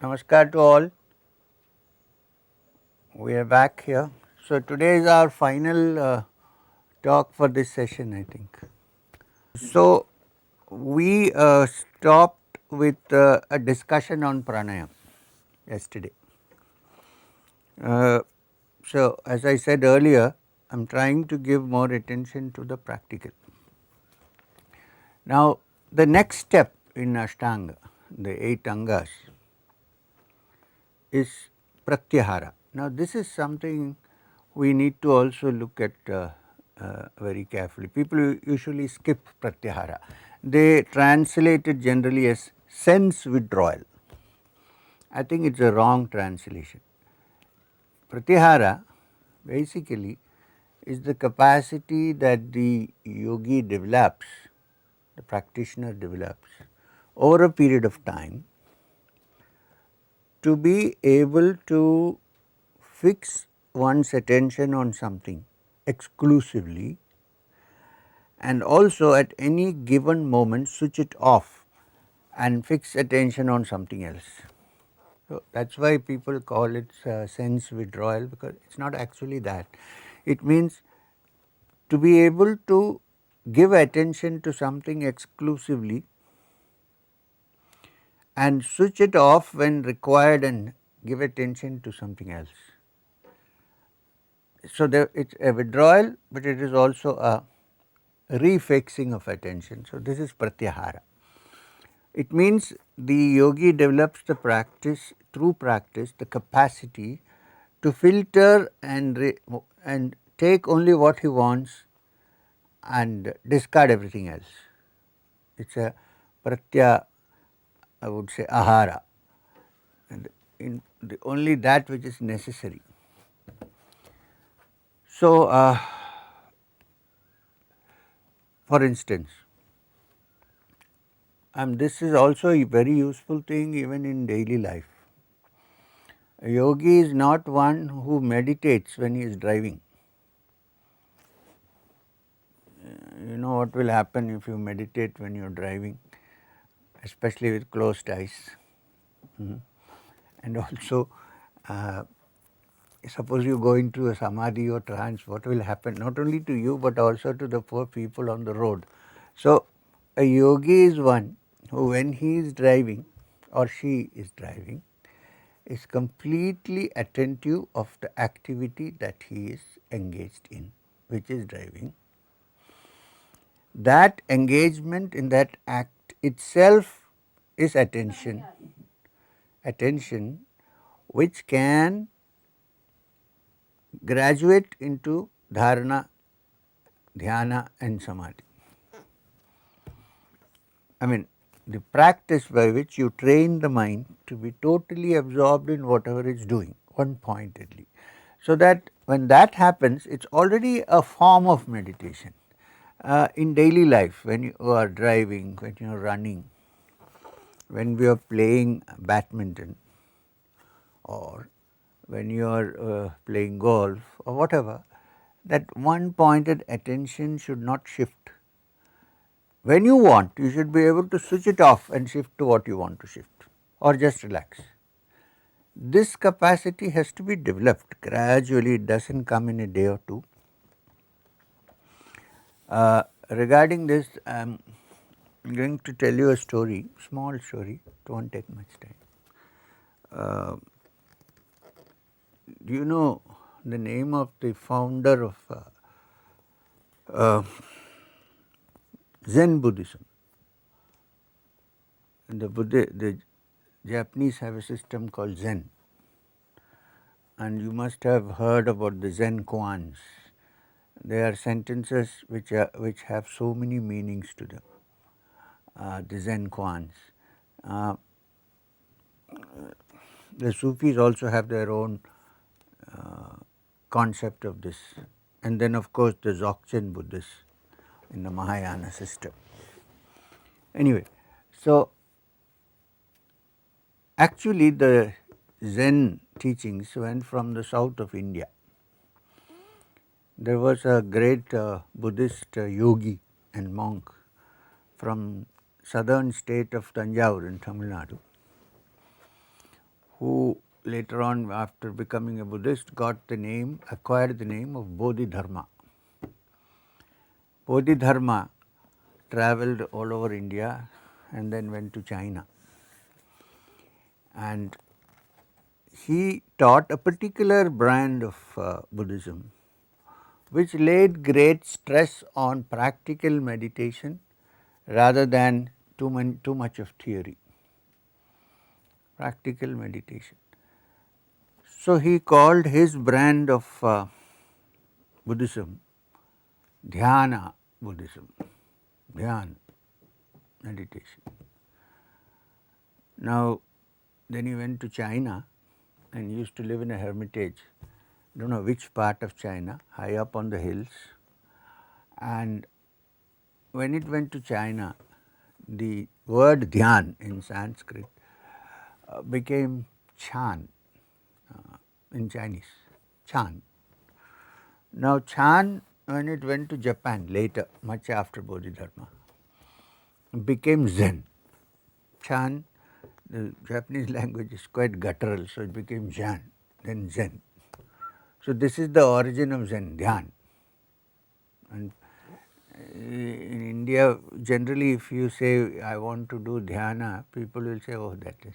Namaskar to all. We are back here. So today is our final talk for this session, I think. So we stopped with a discussion on pranayam yesterday. So as I said earlier, I am trying to give more attention to the practical. Now the next step in Ashtanga, the 8 angas, is pratyahara. Now this is something we need to also look at very carefully. People usually skip pratyahara. They translate it generally as sense withdrawal. I think it's a wrong translation. Pratyahara basically is the capacity that the yogi develops, the practitioner develops over a period of time to be able to fix one's attention on something exclusively and also at any given moment switch it off and fix attention on something else. So that's why people call it sense withdrawal, because it's not actually that. It means to be able to give attention to something exclusively and switch it off when required and give attention to something else. So it's a withdrawal, but it is also a refixing of attention. So this is pratyahara. It means the yogi develops the practice, through practice, the capacity to filter and take only what he wants and discard everything else. It's a pratya, I would say ahara, and only that which is necessary. So for instance, this is also a very useful thing even in daily life. A yogi is not one who meditates when he is driving. You know what will happen if you meditate when you are driving, especially with closed eyes. And also, suppose you go into a samadhi or trance, what will happen not only to you but also to the poor people on the road. So, a yogi is one who, when he is driving or she is driving, is completely attentive of the activity that he is engaged in, which is driving. That engagement in that act itself is attention, which can graduate into dharana, dhyana and samadhi. I mean, the practice by which you train the mind to be totally absorbed in whatever it's doing, one pointedly. So that when that happens, it's already a form of meditation. In daily life, when you are driving, when you are running, when we are playing badminton, or when you are playing golf or whatever, that one pointed attention should not shift. When you want, you should be able to switch it off and shift to what you want to shift, or just relax. This capacity has to be developed gradually. It doesn't come in a day or two. Regarding this, I am going to tell you a story, small story, it won't take much time. Do you know the name of the founder of Zen Buddhism? The Japanese have a system called Zen, and you must have heard about the Zen koans. They are sentences which have so many meanings to them. The Zen koans. The Sufis also have their own concept of this, and then of course the Dzogchen Buddhists in the Mahayana system. Anyway, so actually the Zen teachings went from the south of India. There was a great Buddhist yogi and monk from southern state of Tanjore in Tamil Nadu, who later on, after becoming a Buddhist, acquired the name of Bodhidharma. Bodhidharma traveled all over India and then went to China. And he taught a particular brand of Buddhism which laid great stress on practical meditation rather than too much of theory. Practical meditation. So he called his brand of Buddhism Dhyana Buddhism, Dhyan, meditation. Now, then he went to China and used to live in a hermitage. I don't know which part of China, high up on the hills. And when it went to China, the word Dhyan in Sanskrit became Chan in Chinese, Chan. Now, Chan, when it went to Japan later, much after Bodhidharma, became Zen. Chan, the Japanese language is quite guttural, so it became Jan, then Zen. So this is the origin of Zen, Dhyan. And in India, generally if you say, I want to do dhyana, people will say, oh, that is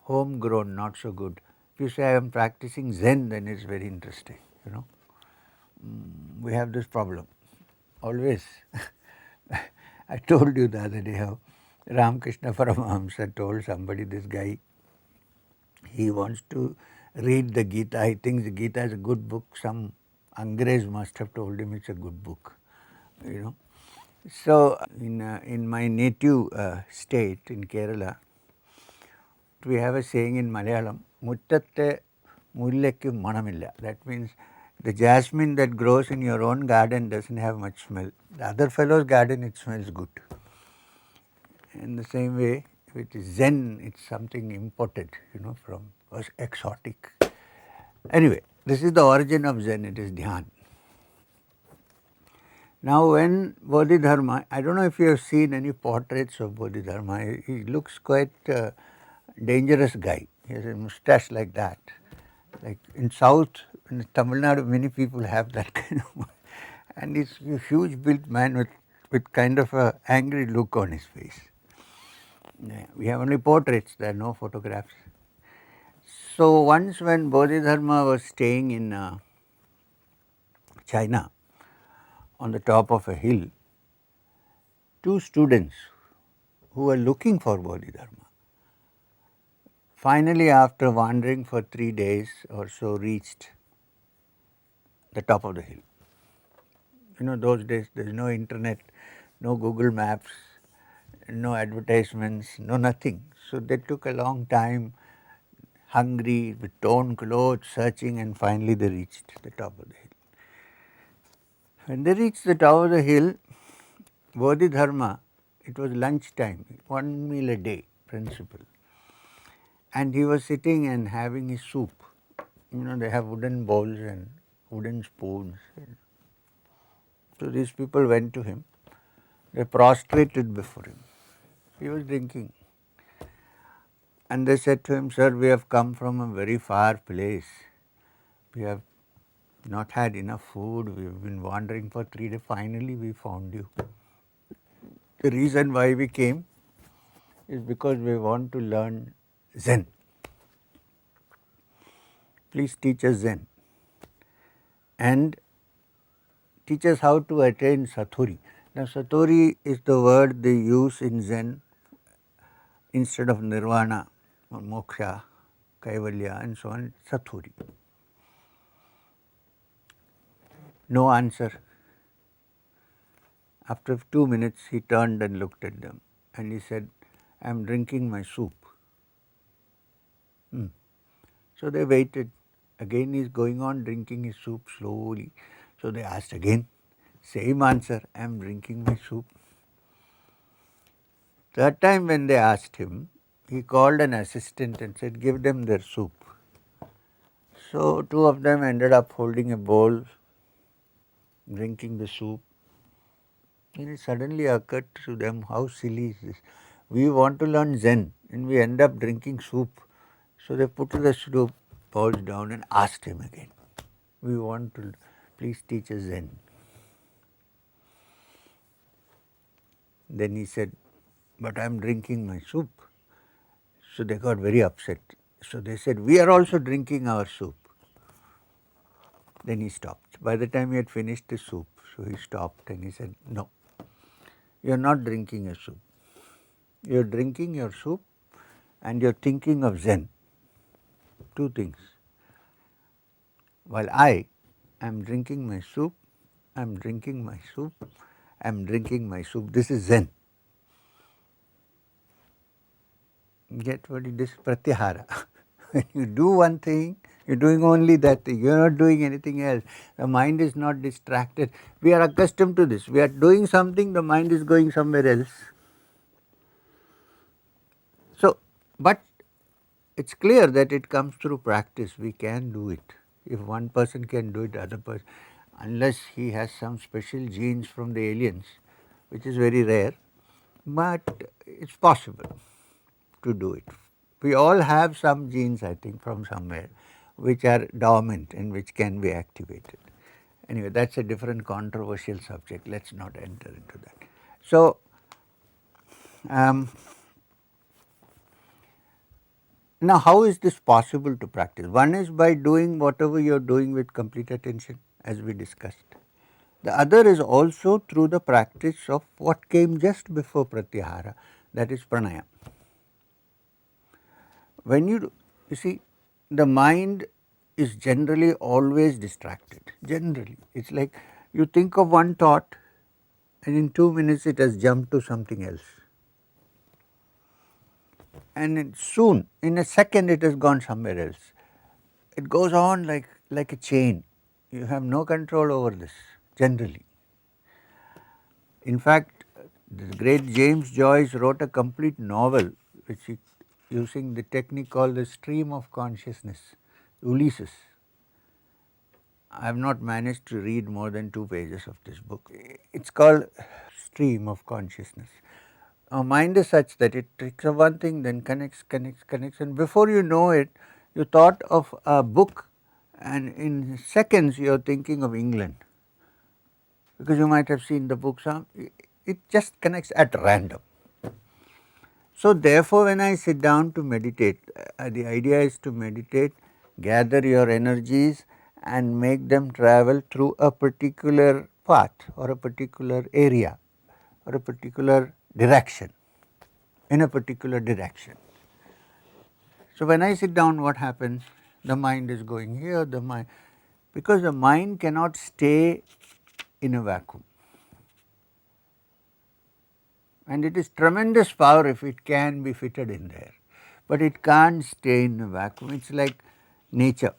homegrown, not so good. If you say, I am practicing Zen, then it's very interesting, you know. We have this problem, always. I told you the other day how Ramakrishna Paramahamsa told somebody, this guy, he wants to read the Gita. He thinks the Gita is a good book. Some Angrez must have told him it's a good book, you know. So in my native state in Kerala, we have a saying in Malayalam, Muttatte mullekku manamilla. That means the jasmine that grows in your own garden doesn't have much smell. The other fellow's garden, it smells good. In the same way, with Zen, it's something imported, you know, from was exotic. Anyway, this is the origin of Zen, it is Dhyan. Now when Bodhidharma, I don't know if you have seen any portraits of Bodhidharma, he looks quite dangerous guy. He has a moustache like that. Like in South, in Tamil Nadu, many people have that kind of, and he's a huge built man with kind of a angry look on his face. We have only portraits, there are no photographs. So once when Bodhidharma was staying in China, on the top of a hill, two students who were looking for Bodhidharma, finally after wandering for 3 days or so reached the top of the hill. You know, those days there is no internet, no Google Maps, no advertisements, no nothing. So they took a long time, hungry, with torn clothes, searching, and finally they reached the top of the hill. When they reached the top of the hill, Bodhidharma, it was lunch time, 1 meal a day principle. And he was sitting and having his soup. You know, they have wooden bowls and wooden spoons. So these people went to him, they prostrated before him. He was drinking. And they said to him, sir, we have come from a very far place. We have not had enough food. We have been wandering for 3 days. Finally, we found you. The reason why we came is because we want to learn Zen. Please teach us Zen. And teach us how to attain Satori. Now, Satori is the word they use in Zen instead of Nirvana or Moksha, Kaivalya and so on, Satori. No answer. After 2 minutes, he turned and looked at them and he said, I am drinking my soup. So they waited. Again he is going on drinking his soup slowly. So they asked again, same answer, I am drinking my soup. Third time when they asked him, he called an assistant and said, give them their soup. So two of them ended up holding a bowl, drinking the soup. And it suddenly occurred to them, how silly is this? We want to learn Zen and we end up drinking soup. So they put the soup bowls down and asked him again, we want to please teach us Zen. Then he said, but I am drinking my soup. So they got very upset. So they said, we are also drinking our soup. Then he stopped. By the time he had finished the soup, so he stopped and he said, no, you are not drinking a soup. You are drinking your soup and you are thinking of Zen. Two things. While I am drinking my soup, I am drinking my soup, I am drinking my soup. This is Zen. Get what it is? Pratyahara. When you do one thing, you are doing only that thing. You are not doing anything else. The mind is not distracted. We are accustomed to this. We are doing something, the mind is going somewhere else. So, but it is clear that it comes through practice. We can do it. If one person can do it, other person, unless he has some special genes from the aliens, which is very rare, but it is possible to do it. We all have some genes, I think, from somewhere, which are dormant and which can be activated. Anyway, that is a different controversial subject. Let us not enter into that. So, now how is this possible to practice? One is by doing whatever you are doing with complete attention, as we discussed. The other is also through the practice of what came just before pratyahara, that is pranayama. When you see, the mind is generally always distracted, generally. It is like you think of one thought and in 2 minutes it has jumped to something else. And soon, in a second it has gone somewhere else. It goes on like a chain. You have no control over this, generally. In fact, the great James Joyce wrote a complete novel which he, using the technique called the stream of consciousness, Ulysses. I have not managed to read more than 2 pages of this book. It is called stream of consciousness. Our mind is such that it takes up one thing, then connects, and before you know it, you thought of a book and in seconds you are thinking of England, because you might have seen the book. It just connects at random. So therefore, when I sit down to meditate, the idea is to meditate, gather your energies and make them travel through a particular path or a particular area or a particular direction, in a particular direction. So when I sit down, what happens? The mind is going here, because the mind cannot stay in a vacuum. And it is tremendous power if it can be fitted in there, but it can't stay in a vacuum. It is like nature.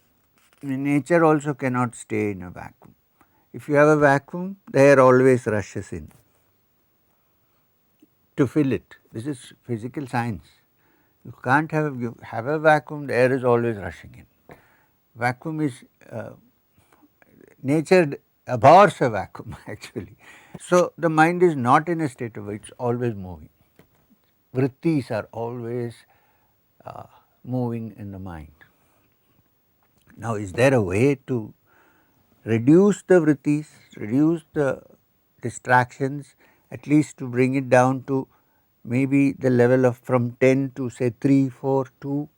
Nature also cannot stay in a vacuum. If you have a vacuum, the air always rushes in to fill it. This is physical science. You can't have a vacuum, the air is always rushing in. Vacuum is, nature abhors a vacuum actually. So the mind is not in a state of, it is always moving. Vrittis are always moving in the mind. Now, is there a way to reduce the vrittis, reduce the distractions, at least to bring it down to maybe the level of from 10 to say 3, 4, 2?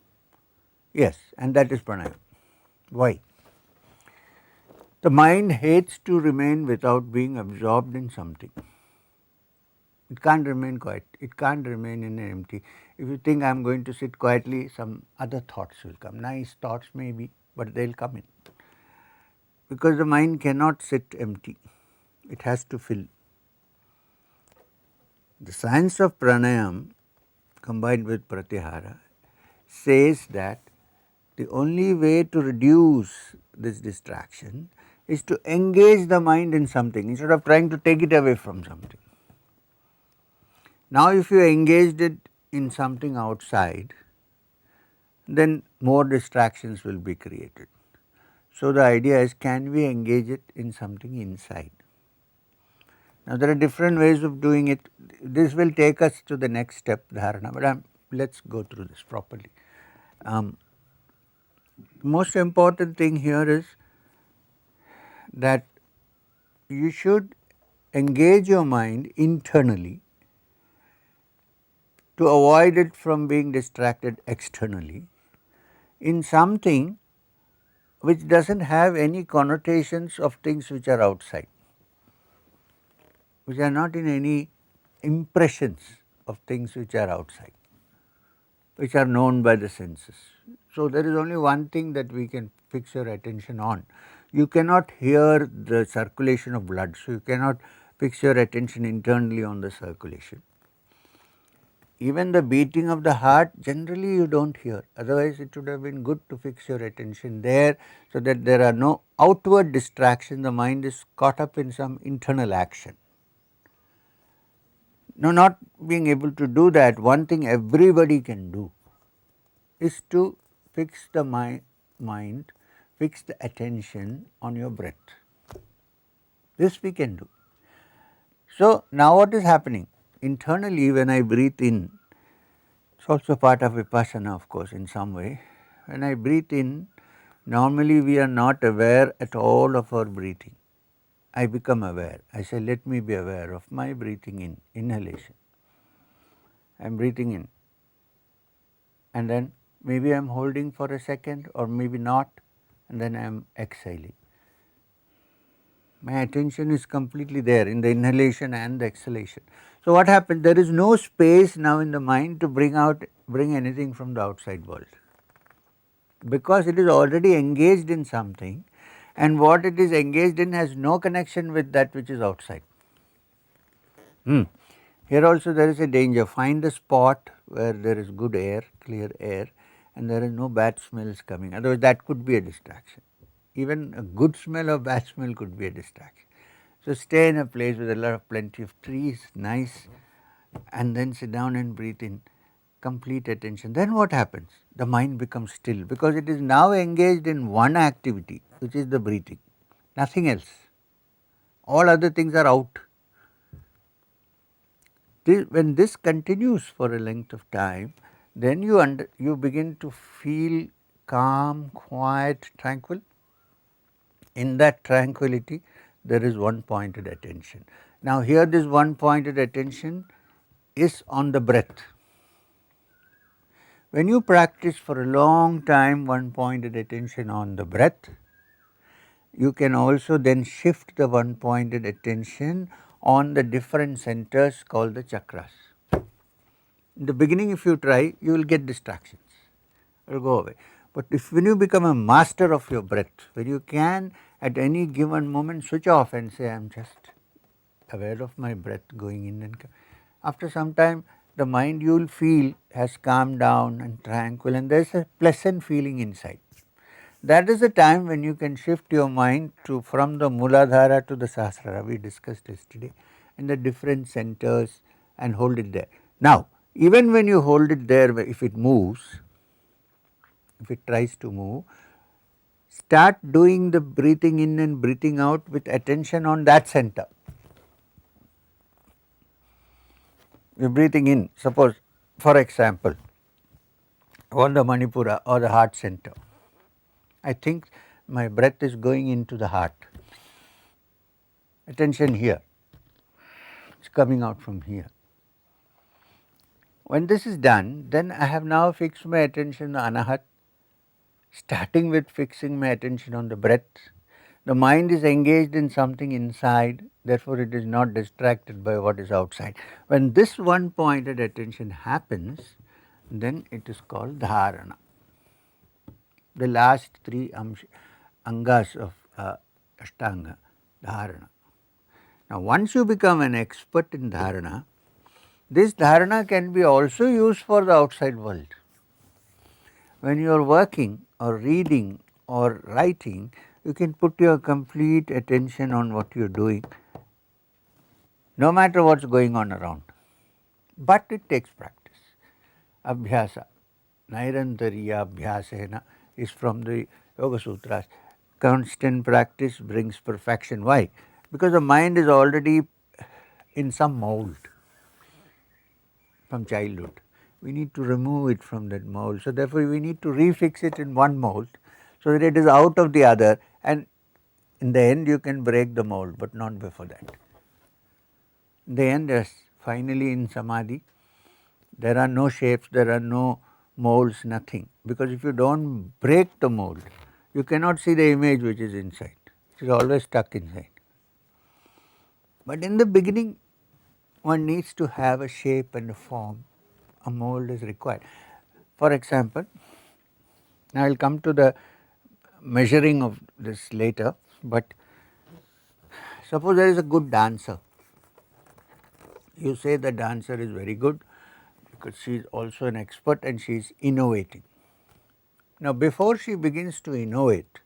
Yes, and that is pranayama. Why? The mind hates to remain without being absorbed in something. It can't remain quiet, it can't remain in an empty. If you think I am going to sit quietly, some other thoughts will come, nice thoughts maybe, but they will come in. Because the mind cannot sit empty, it has to fill. The science of pranayama combined with pratyahara says that the only way to reduce this distraction is to engage the mind in something instead of trying to take it away from something. Now, if you engaged it in something outside, then more distractions will be created. So, the idea is, can we engage it in something inside? Now, there are different ways of doing it. This will take us to the next step, dharana, but let us go through this properly. most important thing here is that you should engage your mind internally to avoid it from being distracted externally in something which does not have any connotations of things which are outside, which are not in any impressions of things which are outside, which are known by the senses. So, there is only one thing that we can fix your attention on. You cannot hear the circulation of blood, so you cannot fix your attention internally on the circulation. Even the beating of the heart generally you do not hear, otherwise it would have been good to fix your attention there, so that there are no outward distractions, the mind is caught up in some internal action. Now, not being able to do that, one thing everybody can do is to fix the mind, fix the attention on your breath. This we can do. So, now what is happening? Internally when I breathe in, it is also part of Vipassana of course in some way. When I breathe in, normally we are not aware at all of our breathing. I become aware. I say, let me be aware of my breathing in, inhalation. I am breathing in, and then maybe I am holding for a second or maybe not, and then I am exhaling. My attention is completely there in the inhalation and the exhalation. So, what happens? There is no space now in the mind to bring anything from the outside world, because it is already engaged in something, and what it is engaged in has no connection with that which is outside. Here also there is a danger. Find a spot where there is good air, clear air, and there is no bad smells coming, otherwise that could be a distraction. Even a good smell or bad smell could be a distraction. So, stay in a place with a lot of plenty of trees, nice, and then sit down and breathe in complete attention. Then what happens? The mind becomes still, because it is now engaged in one activity, which is the breathing, nothing else. All other things are out. When this continues for a length of time, then you begin to feel calm, quiet, tranquil. In that tranquility, there is one pointed attention. Now, here this one pointed attention is on the breath. When you practice for a long time one pointed attention on the breath, you can also then shift the one pointed attention on the different centers called the chakras. In the beginning, if you try, you will get distractions, it will go away. But when you become a master of your breath, when you can at any given moment switch off and say, I am just aware of my breath going in and after some time the mind you will feel has calmed down and tranquil, and there is a pleasant feeling inside. That is the time when you can shift your mind from the Muladhara to the Sahasrara, we discussed yesterday, in the different centers, and hold it there. Now, even when you hold it there, if it moves, if it tries to move, start doing the breathing in and breathing out with attention on that center. You are breathing in, suppose for example, on the Manipura or the heart center. I think my breath is going into the heart. Attention here, it is coming out from here. When this is done, then I have now fixed my attention on Anahat, starting with fixing my attention on the breath. The mind is engaged in something inside, therefore it is not distracted by what is outside. When this one pointed attention happens, then it is called dharana. The last three angas of Ashtanga, dharana. Now, once you become an expert in dharana, this dharana can be also used for the outside world. When you are working or reading or writing, you can put your complete attention on what you are doing, no matter what is going on around, but it takes practice. Abhyasa, Nairantariya Abhyasena is from the Yoga Sutras. Constant practice brings perfection. Why? Because the mind is already in some mold from childhood. We need to remove it from that mold. So, therefore, we need to refix it in one mold. so that it is out of the other, and in the end you can break the mold, but not before that. In the end, yes, finally in samadhi, there are no shapes, there are no molds, nothing, because if you do not break the mold, you cannot see the image which is inside, it is always stuck inside. But in the beginning, one needs to have a shape and a form, a mold is required. For example, I will come to the measuring of this later, but suppose there is a good dancer, you say the dancer is very good because she is also an expert and she is innovating. Now before she begins to innovate,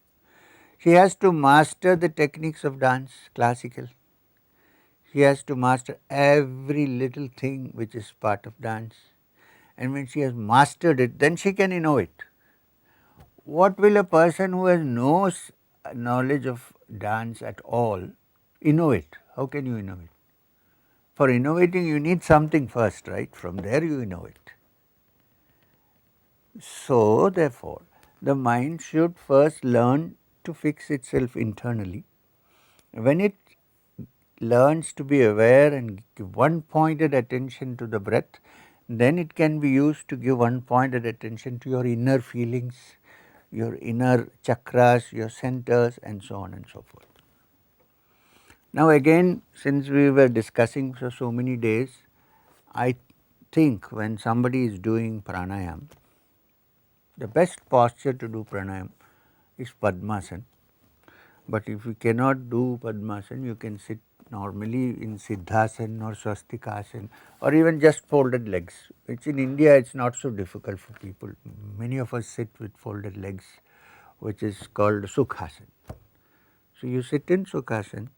she has to master the techniques of dance, classical. She has to master every little thing which is part of dance, and when she has mastered it, then she can innovate. What will a person who has no knowledge of dance at all innovate? How can you innovate? For innovating you need something first, right? From there you innovate. So therefore, the mind should first learn to fix itself internally. When it learns to be aware and give one pointed attention to the breath, then it can be used to give one pointed attention to your inner feelings, your inner chakras, your centers, and so on and so forth. Now again, since we were discussing for so many days, I think when somebody is doing pranayam, the best posture to do pranayam is Padmasana. But if you cannot do Padmasana, you can sit normally in Siddhasana or Swastikasana, or even just folded legs, which in India it's not so difficult for people. Many of us sit with folded legs, which is called Sukhasana. So you sit in Sukhasana,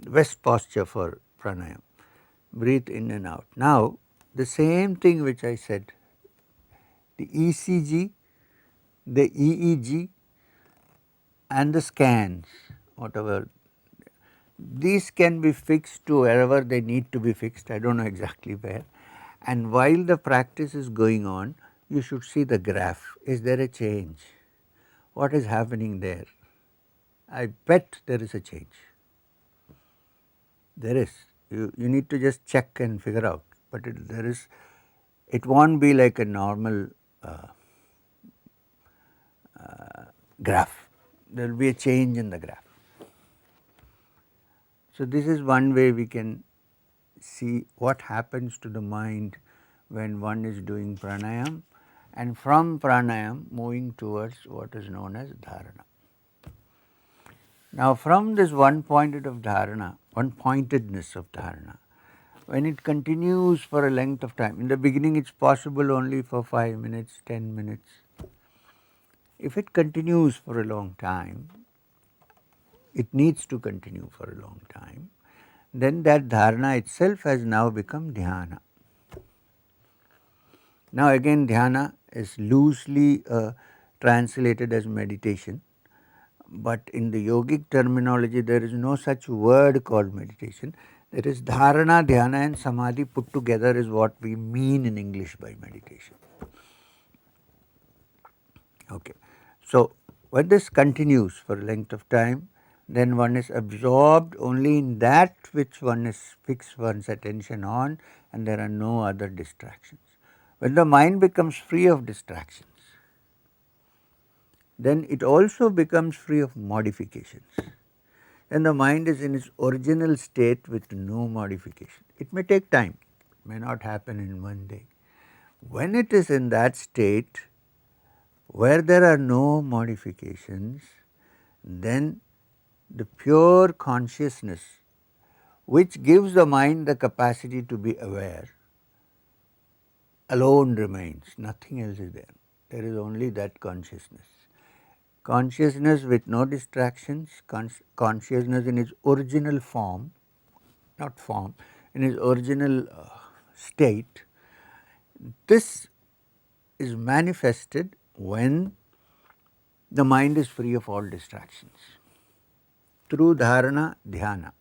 best posture for pranayam. Breathe in and out. Now the same thing which I said, the ECG, the EEG and the scans, whatever, these can be fixed to wherever they need to be fixed, I do not know exactly where, and while the practice is going on, you should see the graph. Is there a change? What is happening there? I bet there is a change. There is. You need to just check and figure out, but there is, it won't be like a normal graph. There will be a change in the graph. So this is one way we can see what happens to the mind when one is doing pranayam, and from pranayam moving towards what is known as dharana. Now from this one pointed of dharana, one pointedness of dharana, when it continues for a length of time, in the beginning it's possible only for 5 minutes, 10 minutes. If it continues for a long time, it needs to continue for a long time, then that dharana itself has now become dhyana. Now again dhyana is loosely translated as meditation, but in the yogic terminology there is no such word called meditation. There is dharana, dhyana and samadhi put together is what we mean in English by meditation. Okay. So when this continues for a length of time, then one is absorbed only in that which one is fixed one's attention on, and there are no other distractions. When the mind becomes free of distractions, then it also becomes free of modifications. Then the mind is in its original state with no modification. It may take time, it may not happen in one day. When it is in that state where there are no modifications, then the pure consciousness which gives the mind the capacity to be aware alone remains, nothing else is there. There is only that consciousness. Consciousness with no distractions, consciousness in its original form, not form, in its original state. This is manifested when the mind is free of all distractions through dharana, dhyana.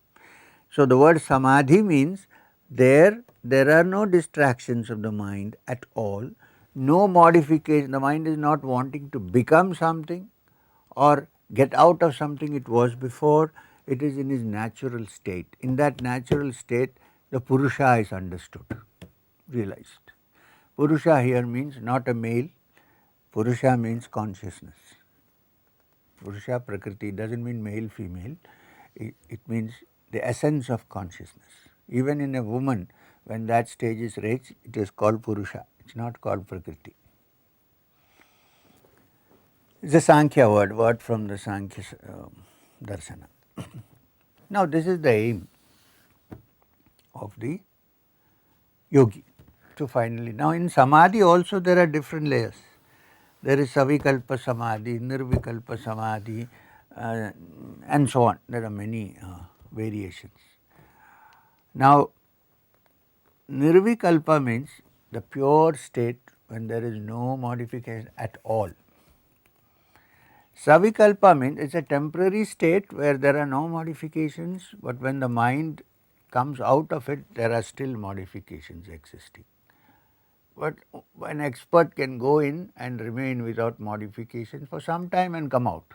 So the word samadhi means there are no distractions of the mind at all, no modification, the mind is not wanting to become something or get out of something it was before, it is in its natural state. In that natural state, the Purusha is understood, realized. Purusha here means not a male, Purusha means consciousness. Purusha Prakriti doesn't mean male, female, it means the essence of consciousness. Even in a woman, when that stage is reached, it is called Purusha, it is not called Prakriti. It is a Sankhya word from the Sankhya Darsana. Now this is the aim of the yogi to finally. Now in Samadhi also there are different layers. There is Savikalpa Samadhi, Nirvikalpa Samadhi, and so on. There are many variations. Now Nirvikalpa means the pure state when there is no modification at all. Savikalpa means it is a temporary state where there are no modifications, but when the mind comes out of it, there are still modifications existing. But an expert can go in and remain without modification for some time and come out.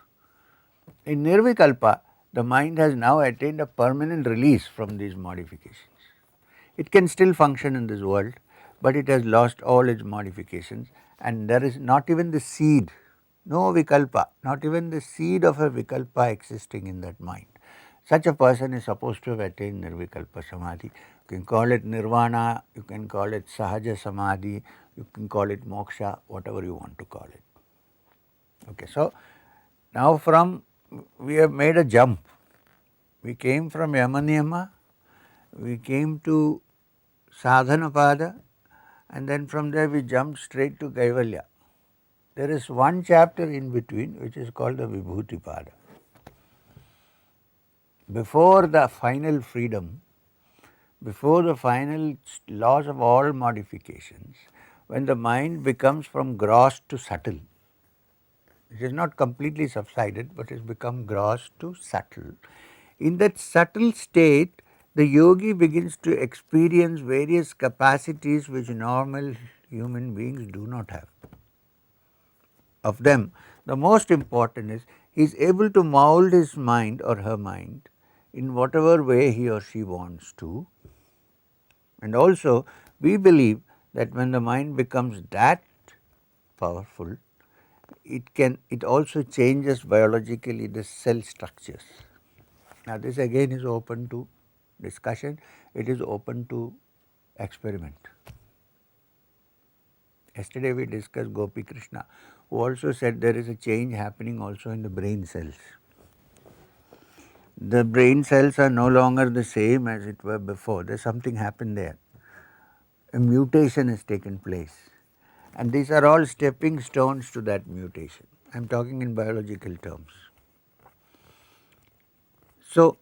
In Nirvikalpa, the mind has now attained a permanent release from these modifications. It can still function in this world, but it has lost all its modifications, and there is not even the seed, no vikalpa, not even the seed of a vikalpa existing in that mind. Such a person is supposed to have attained Nirvikalpa Samadhi. You can call it Nirvana, you can call it Sahaja Samadhi, you can call it Moksha, whatever you want to call it. Okay, so now we have made a jump. We came from Yamaniyama, we came to Sadhanapada, and then from there we jumped straight to Kaivalya. There is one chapter in between which is called the Vibhuti-pada. Before the final freedom, before the final loss of all modifications, when the mind becomes from gross to subtle, it is not completely subsided, but it has become gross to subtle. In that subtle state, the yogi begins to experience various capacities which normal human beings do not have. Of them, the most important is he is able to mold his mind or her mind in whatever way he or she wants to. And also, we believe that when the mind becomes that powerful, it also changes biologically the cell structures. Now this again is open to discussion, it is open to experiment. Yesterday we discussed Gopi Krishna, who also said there is a change happening also in the brain cells. The brain cells are no longer the same as it were before, there is something happened there. A mutation has taken place, and these are all stepping stones to that mutation. I am talking in biological terms. So,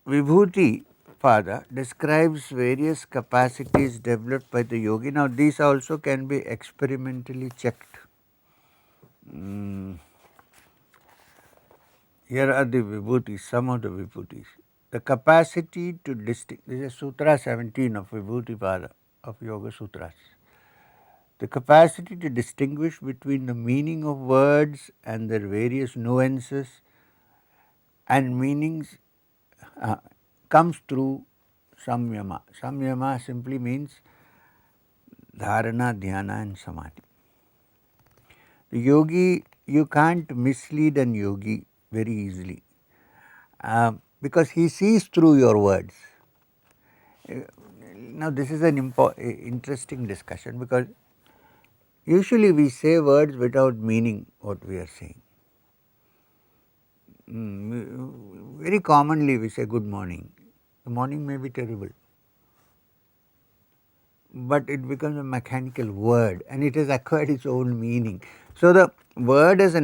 Vibhuti Pada describes various capacities developed by the yogi. Now, these also can be experimentally checked. Here are the Vibhutis, some of the Vibhutis. The capacity to distinguish, this is Sutra 17 of Vibhuti Pada of Yoga Sutras. The capacity to distinguish between the meaning of words and their various nuances and meanings comes through samyama. Samyama simply means dharana, dhyana and samadhi. The yogi, you can't mislead an yogi very easily because he sees through your words. Now this is an interesting discussion because usually we say words without meaning what we are saying. Very commonly we say good morning. The morning may be terrible, but it becomes a mechanical word and it has acquired its own meaning. So the word has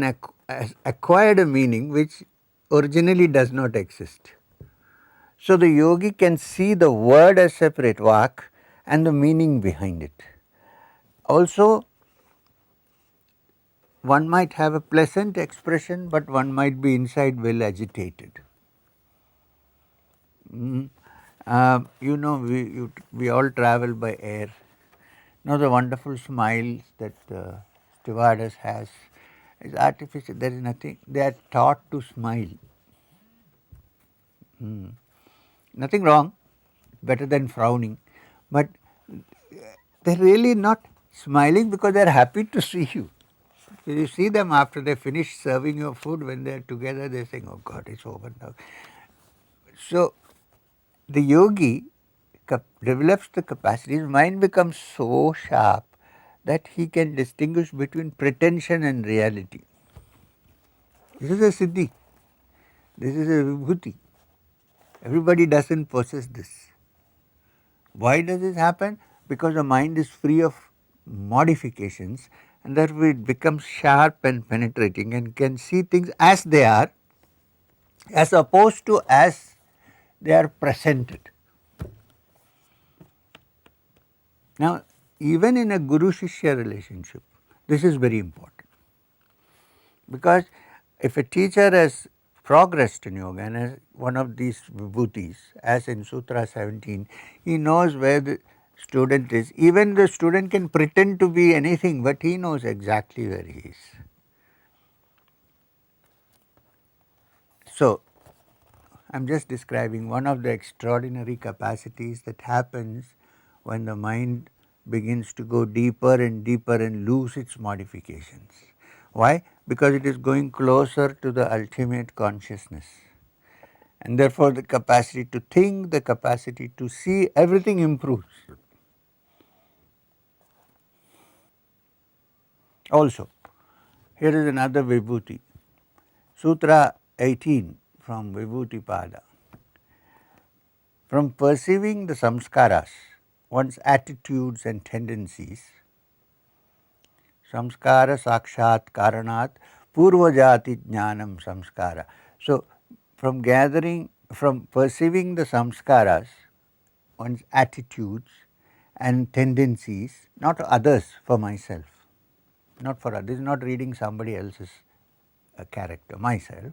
acquired a meaning which originally does not exist. So the yogi can see the word as separate, vak, and the meaning behind it. Also, one might have a pleasant expression, but one might be inside well agitated. You know, we all travel by air. Now the wonderful smiles that the stewardess has is artificial. There is nothing. They are taught to smile. Nothing wrong, better than frowning, but they're really not smiling because they're happy to see you. You see them after they finish serving your food, when they're together, they're saying, oh God, it's over now. So the yogi develops the capacity, his mind becomes so sharp that he can distinguish between pretension and reality. This is a siddhi, this is a vibhuti. Everybody doesn't possess this. Why does this happen? Because the mind is free of modifications, and therefore it becomes sharp and penetrating and can see things as they are, as opposed to as they are presented. Now, even in a Guru-Shishya relationship, this is very important, because if a teacher has progressed in yoga and has one of these vibhutis, as in Sutra 17, he knows where the student is. Even the student can pretend to be anything, but he knows exactly where he is. So, I am just describing one of the extraordinary capacities that happens when the mind begins to go deeper and deeper and lose its modifications. Why? Because it is going closer to the ultimate consciousness, and therefore the capacity to think, the capacity to see, everything improves. Also, here is another Vibhuti, Sutra 18 from Vibhuti Pada. From perceiving the samskaras, one's attitudes and tendencies, samskara sakshat karanat purvajati jnanam samskara. So, from perceiving the samskaras, one's attitudes and tendencies, not others, for myself, not for others, not reading somebody else's character, myself,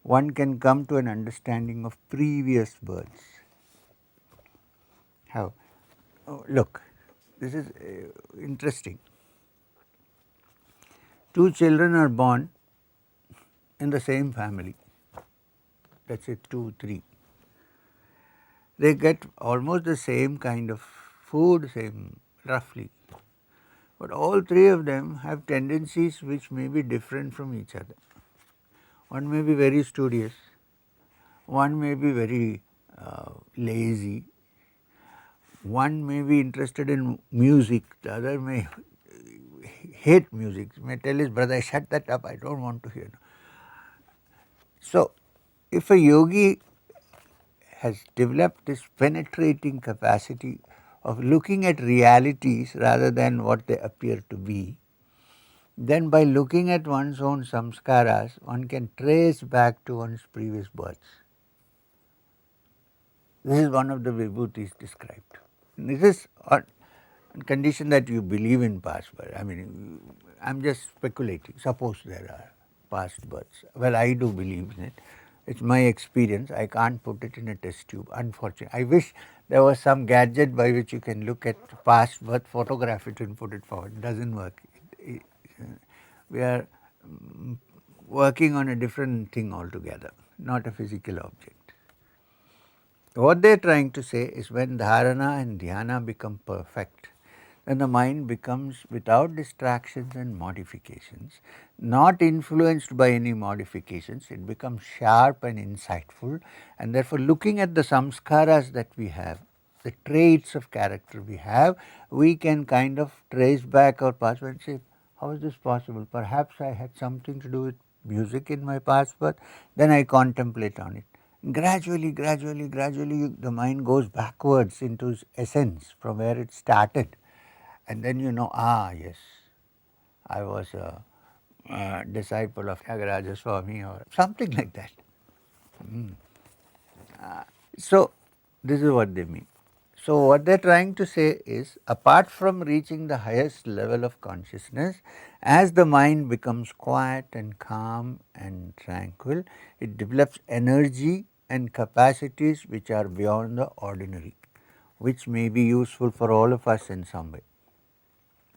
one can come to an understanding of previous births. How? Oh, look, this is interesting. Two children are born in the same family, let's say 2, 3. They get almost the same kind of food, same roughly. But all three of them have tendencies which may be different from each other. One may be very studious, one may be very lazy, one may be interested in music, the other may hate music, may tell his brother, shut that up, I don't want to hear. So, if a yogi has developed this penetrating capacity of looking at realities rather than what they appear to be, then by looking at one's own samskaras, one can trace back to one's previous births. This is one of the vibhutis described. This is on condition that you believe in past birth. I mean, I am just speculating. Suppose there are past births. Well, I do believe in it. It's my experience. I can't put it in a test tube, unfortunately. I wish there was some gadget by which you can look at past birth, photograph it and put it forward. It doesn't work. We are working on a different thing altogether, not a physical object. What they are trying to say is, when dharana and dhyana become perfect, then the mind becomes without distractions and modifications, not influenced by any modifications. It becomes sharp and insightful, and therefore looking at the samskaras that we have, the traits of character we have, we can kind of trace back our past and say, how is this possible? Perhaps I had something to do with music in my past birth. Then I contemplate on it. Gradually, the mind goes backwards into its essence from where it started, and then you know, yes, I was a disciple of Tyagaraja Swami or something like that. So, this is what they mean. So, what they are trying to say is, apart from reaching the highest level of consciousness, as the mind becomes quiet and calm and tranquil, it develops energy and capacities which are beyond the ordinary, which may be useful for all of us in some way.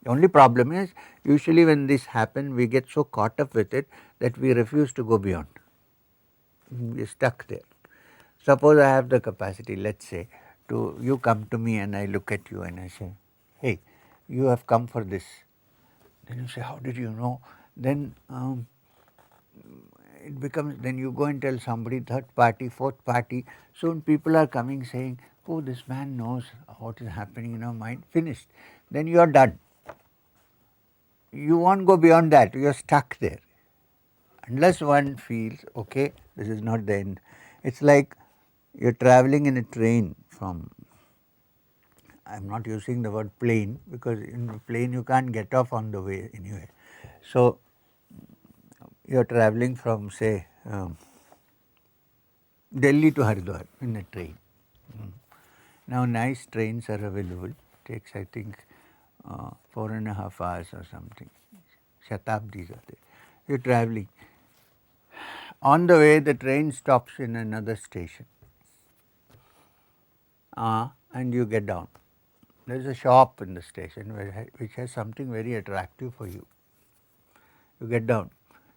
The only problem is usually when this happens we get so caught up with it that we refuse to go beyond. We are stuck there. Suppose I have the capacity, let's say, to you come to me and I look at you and I say, hey, you have come for this. Then you say, how did you know? Then it becomes, then you go and tell somebody, third party, fourth party. Soon people are coming saying, oh, this man knows what is happening in our mind. Finished. Then you are done. You won't go beyond that. You are stuck there. Unless one feels, okay, this is not the end. It's like you're traveling in a train from, I'm not using the word plane because in a plane you can't get off on the way anyway. So you're traveling from say Delhi to Haridwar in a train. Now nice trains are available, takes I think 4.5 hours or something. Shatabdis are there. You're traveling. On the way the train stops in another station and you get down. There is a shop in the station which has something very attractive for you. You get down.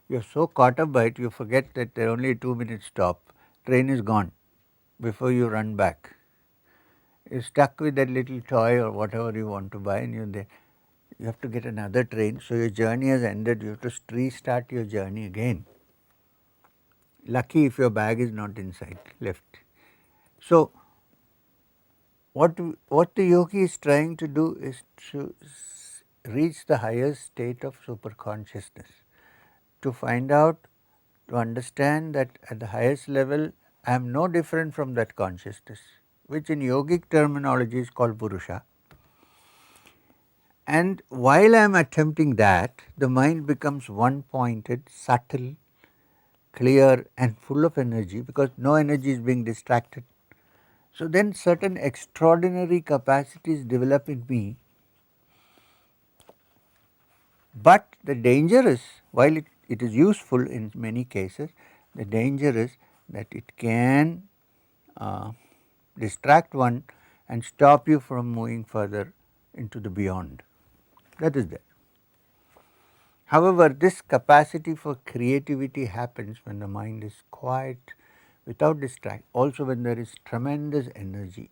You are so caught up by it, you forget that there are only 2 minutes stop. Train is gone before you run back. You're stuck with that little toy or whatever you want to buy and you're there. You have to get another train. So your journey has ended. You have to restart your journey again. Lucky if your bag is not inside, left. So what the yogi is trying to do is to reach the highest state of superconsciousness, to find out, to understand that at the highest level I am no different from that consciousness, which in yogic terminology is called Purusha. And while I am attempting that, the mind becomes one pointed, subtle, clear and full of energy because no energy is being distracted. So then certain extraordinary capacities develop in me. But the danger is, while it is useful in many cases, the danger is that it can distract one and stop you from moving further into the beyond. That is there. However, this capacity for creativity happens when the mind is quiet, without distract, also when there is tremendous energy,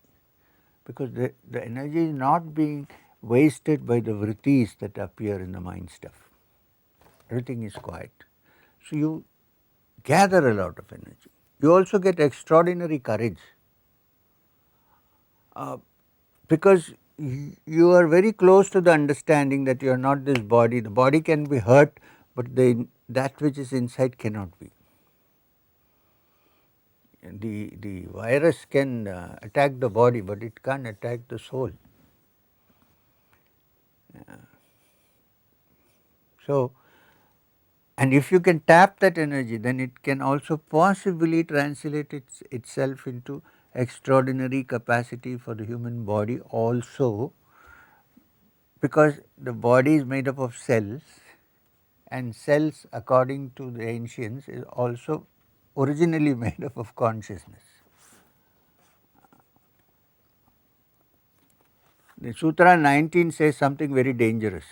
because the energy is not being wasted by the vrittis that appear in the mind stuff. Everything is quiet. So you gather a lot of energy. You also get extraordinary courage because you are very close to the understanding that you are not this body. The body can be hurt, but that which is inside cannot be. The virus can attack the body, but it can't attack the soul. So, and if you can tap that energy, then it can also possibly translate itself into extraordinary capacity for the human body also, because the body is made up of cells, and cells according to the ancients is also originally made up of consciousness. The Sutra 19 says something very dangerous.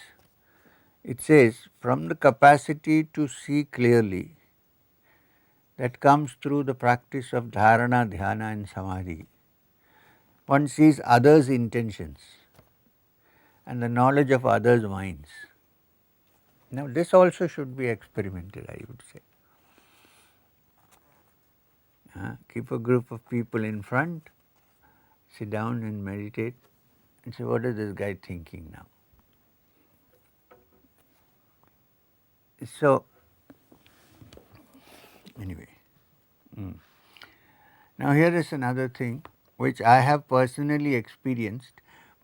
It says, from the capacity to see clearly that comes through the practice of dharana, dhyana and samadhi, one sees others' intentions and the knowledge of others' minds. Now this also should be experimented, I would say. Keep a group of people in front, sit down and meditate and say, what is this guy thinking now? So, anyway, now here is another thing which I have personally experienced,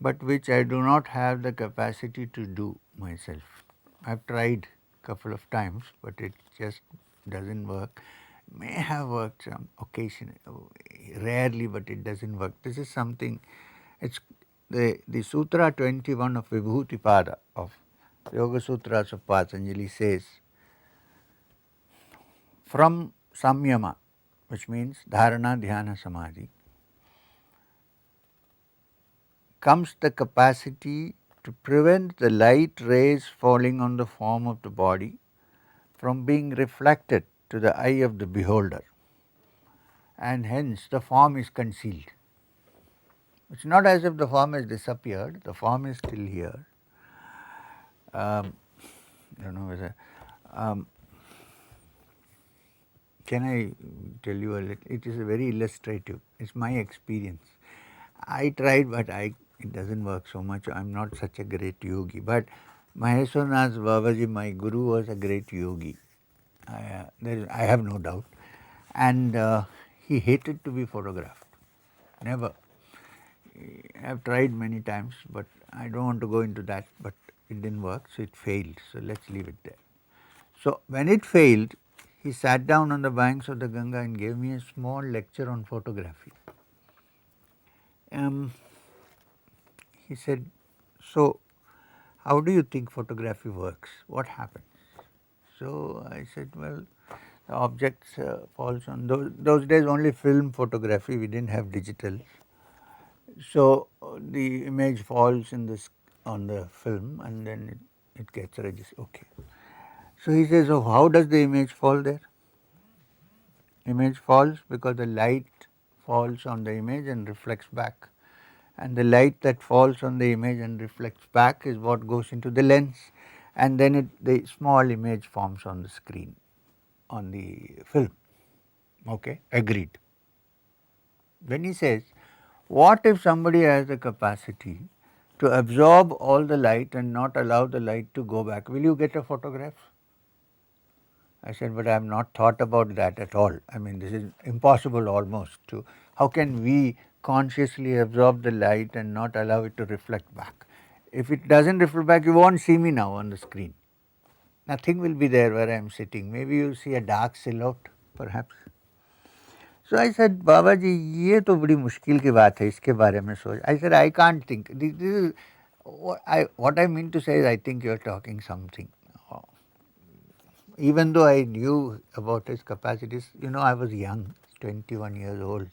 but which I do not have the capacity to do myself. I have tried a couple of times, but it just doesn't work. May have worked some occasion, rarely, but it doesn't work. This is something, it's the Sutra 21 of Vibhuti-pada of the Yoga Sutras of Patanjali says, from samyama, which means dharana, dhyana, samadhi, comes the capacity to prevent the light rays falling on the form of the body from being reflected to the eye of the beholder, and hence the form is concealed. It is not as if the form has disappeared, the form is still here. I don't know whether, can I tell you a little? It is very illustrative. It is my experience. I tried, but it doesn't work so much. I am not such a great yogi. But Maheshwarnath Babaji, my guru, was a great yogi. I have no doubt. And he hated to be photographed. Never. I have tried many times, but I don't want to go into that. But it didn't work, so it failed. So let's leave it there. So when it failed, he sat down on the banks of the Ganga and gave me a small lecture on photography. He said, so how do you think photography works? What happens? So I said, well, the objects falls on those days only film photography, we didn't have digital. So the image falls on the film and then it gets registered. Okay. So he says, oh, how does the image fall there? Image falls because the light falls on the image and reflects back. And the light that falls on the image and reflects back is what goes into the lens, and then the small image forms on the screen, on the film. Okay, agreed. Then he says, what if somebody has the capacity to absorb all the light and not allow the light to go back? Will you get a photograph? I said, but I have not thought about that at all. I mean, this is impossible almost to, how can we consciously absorb the light and not allow it to reflect back? If it doesn't reflect back, you won't see me now on the screen. Nothing will be there where I am sitting. Maybe you see a dark silhouette, perhaps. So I said, Babaji, ये तो बड़ी मुश्किल की बात है, इसके बारे में सोच. I said, I can't think. This is, what I mean to say is, I think you are talking something. Even though I knew about his capacities, I was young, 21 years old.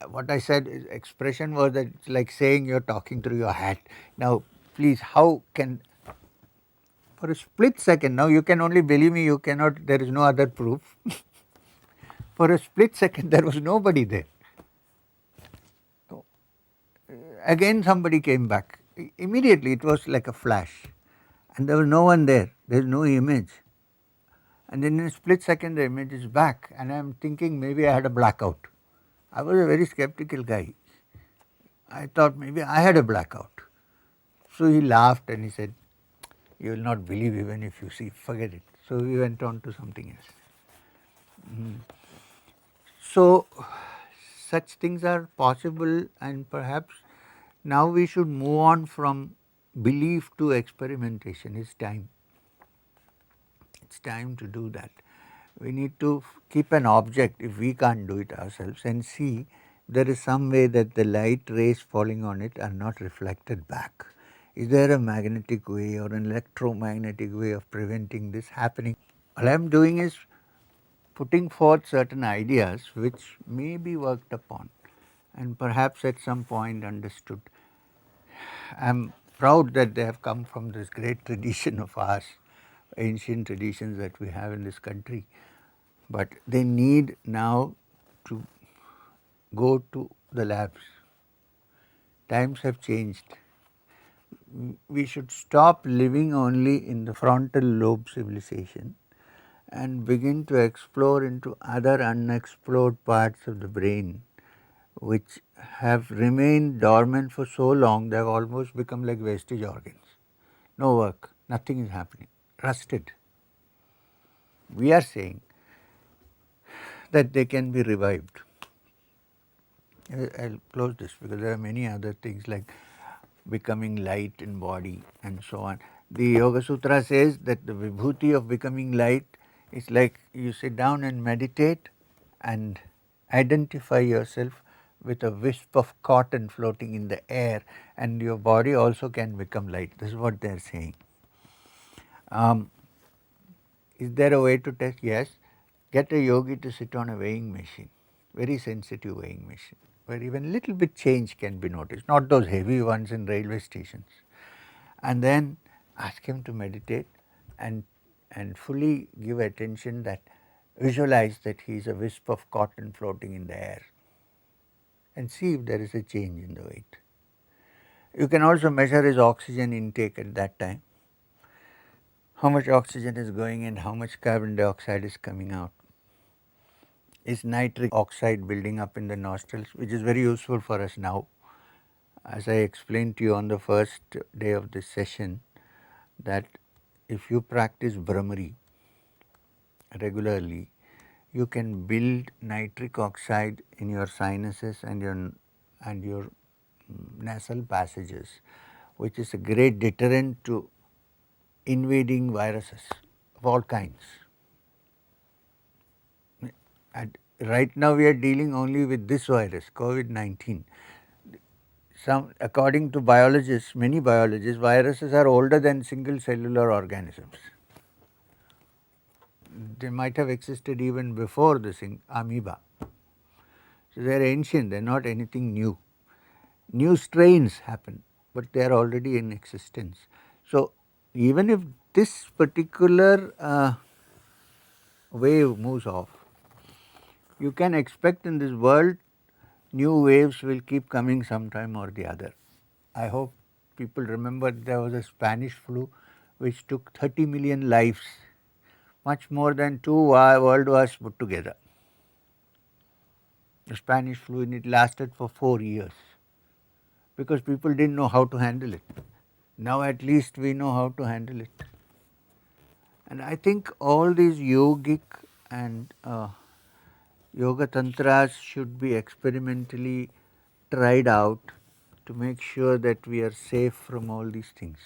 What I said, expression was that it's like saying you're talking through your hat. Now, please, how can, for a split second, now you can only believe me, you cannot, there is no other proof. For a split second, there was nobody there. So, again, somebody came back. Immediately, it was like a flash. And there was no one there, there is no image. And then in a split second, the image is back, and I am thinking maybe I had a blackout. I was a very skeptical guy. I thought maybe I had a blackout. So he laughed and he said, you will not believe even if you see, forget it. So we went on to something else. So such things are possible, and perhaps now we should move on from belief to experimentation. It's time. It's time to do that. We need to keep an object, if we can't do it ourselves, and see there is some way that the light rays falling on it are not reflected back. Is there a magnetic way or an electromagnetic way of preventing this happening? All I am doing is putting forth certain ideas which may be worked upon and perhaps at some point understood. I am proud that they have come from this great tradition of ours, ancient traditions that we have in this country, but they need now to go to the labs. Times have changed. We should stop living only in the frontal lobe civilization and begin to explore into other unexplored parts of the brain which have remained dormant for so long they have almost become like wastage organs. No work, nothing is happening, rusted. We are saying that they can be revived. I'll close this because there are many other things like becoming light in body and so on. The Yoga Sutra says that the vibhuti of becoming light is like you sit down and meditate and identify yourself with a wisp of cotton floating in the air, and your body also can become light. This is what they are saying. Is there a way to test? Yes. Get a yogi to sit on a weighing machine, very sensitive weighing machine, where even little bit change can be noticed, not those heavy ones in railway stations. and then ask him to meditate and fully give attention, that visualize that he is a wisp of cotton floating in the air, and see if there is a change in the weight. You can also measure his oxygen intake at that time, how much oxygen is going in, how much carbon dioxide is coming out. Is nitric oxide building up in the nostrils, which is very useful for us now. As I explained to you on the first day of this session, that if you practice Brahmari regularly, you can build nitric oxide in your sinuses and your nasal passages, which is a great deterrent to invading viruses of all kinds. And right now we are dealing only with this virus, COVID-19. According to biologists, many biologists, viruses are older than single cellular organisms. They might have existed even before the amoeba. So they are ancient, they are not anything new. New strains happen, but they are already in existence. So even if this particular wave moves off, you can expect in this world new waves will keep coming sometime or the other. I hope people remember there was a Spanish flu which took 30 million lives, much more than two world wars put together. The Spanish flu, and it lasted for 4 years because people didn't know how to handle it. Now at least we know how to handle it. And I think all these yogic and yoga tantras should be experimentally tried out to make sure that we are safe from all these things.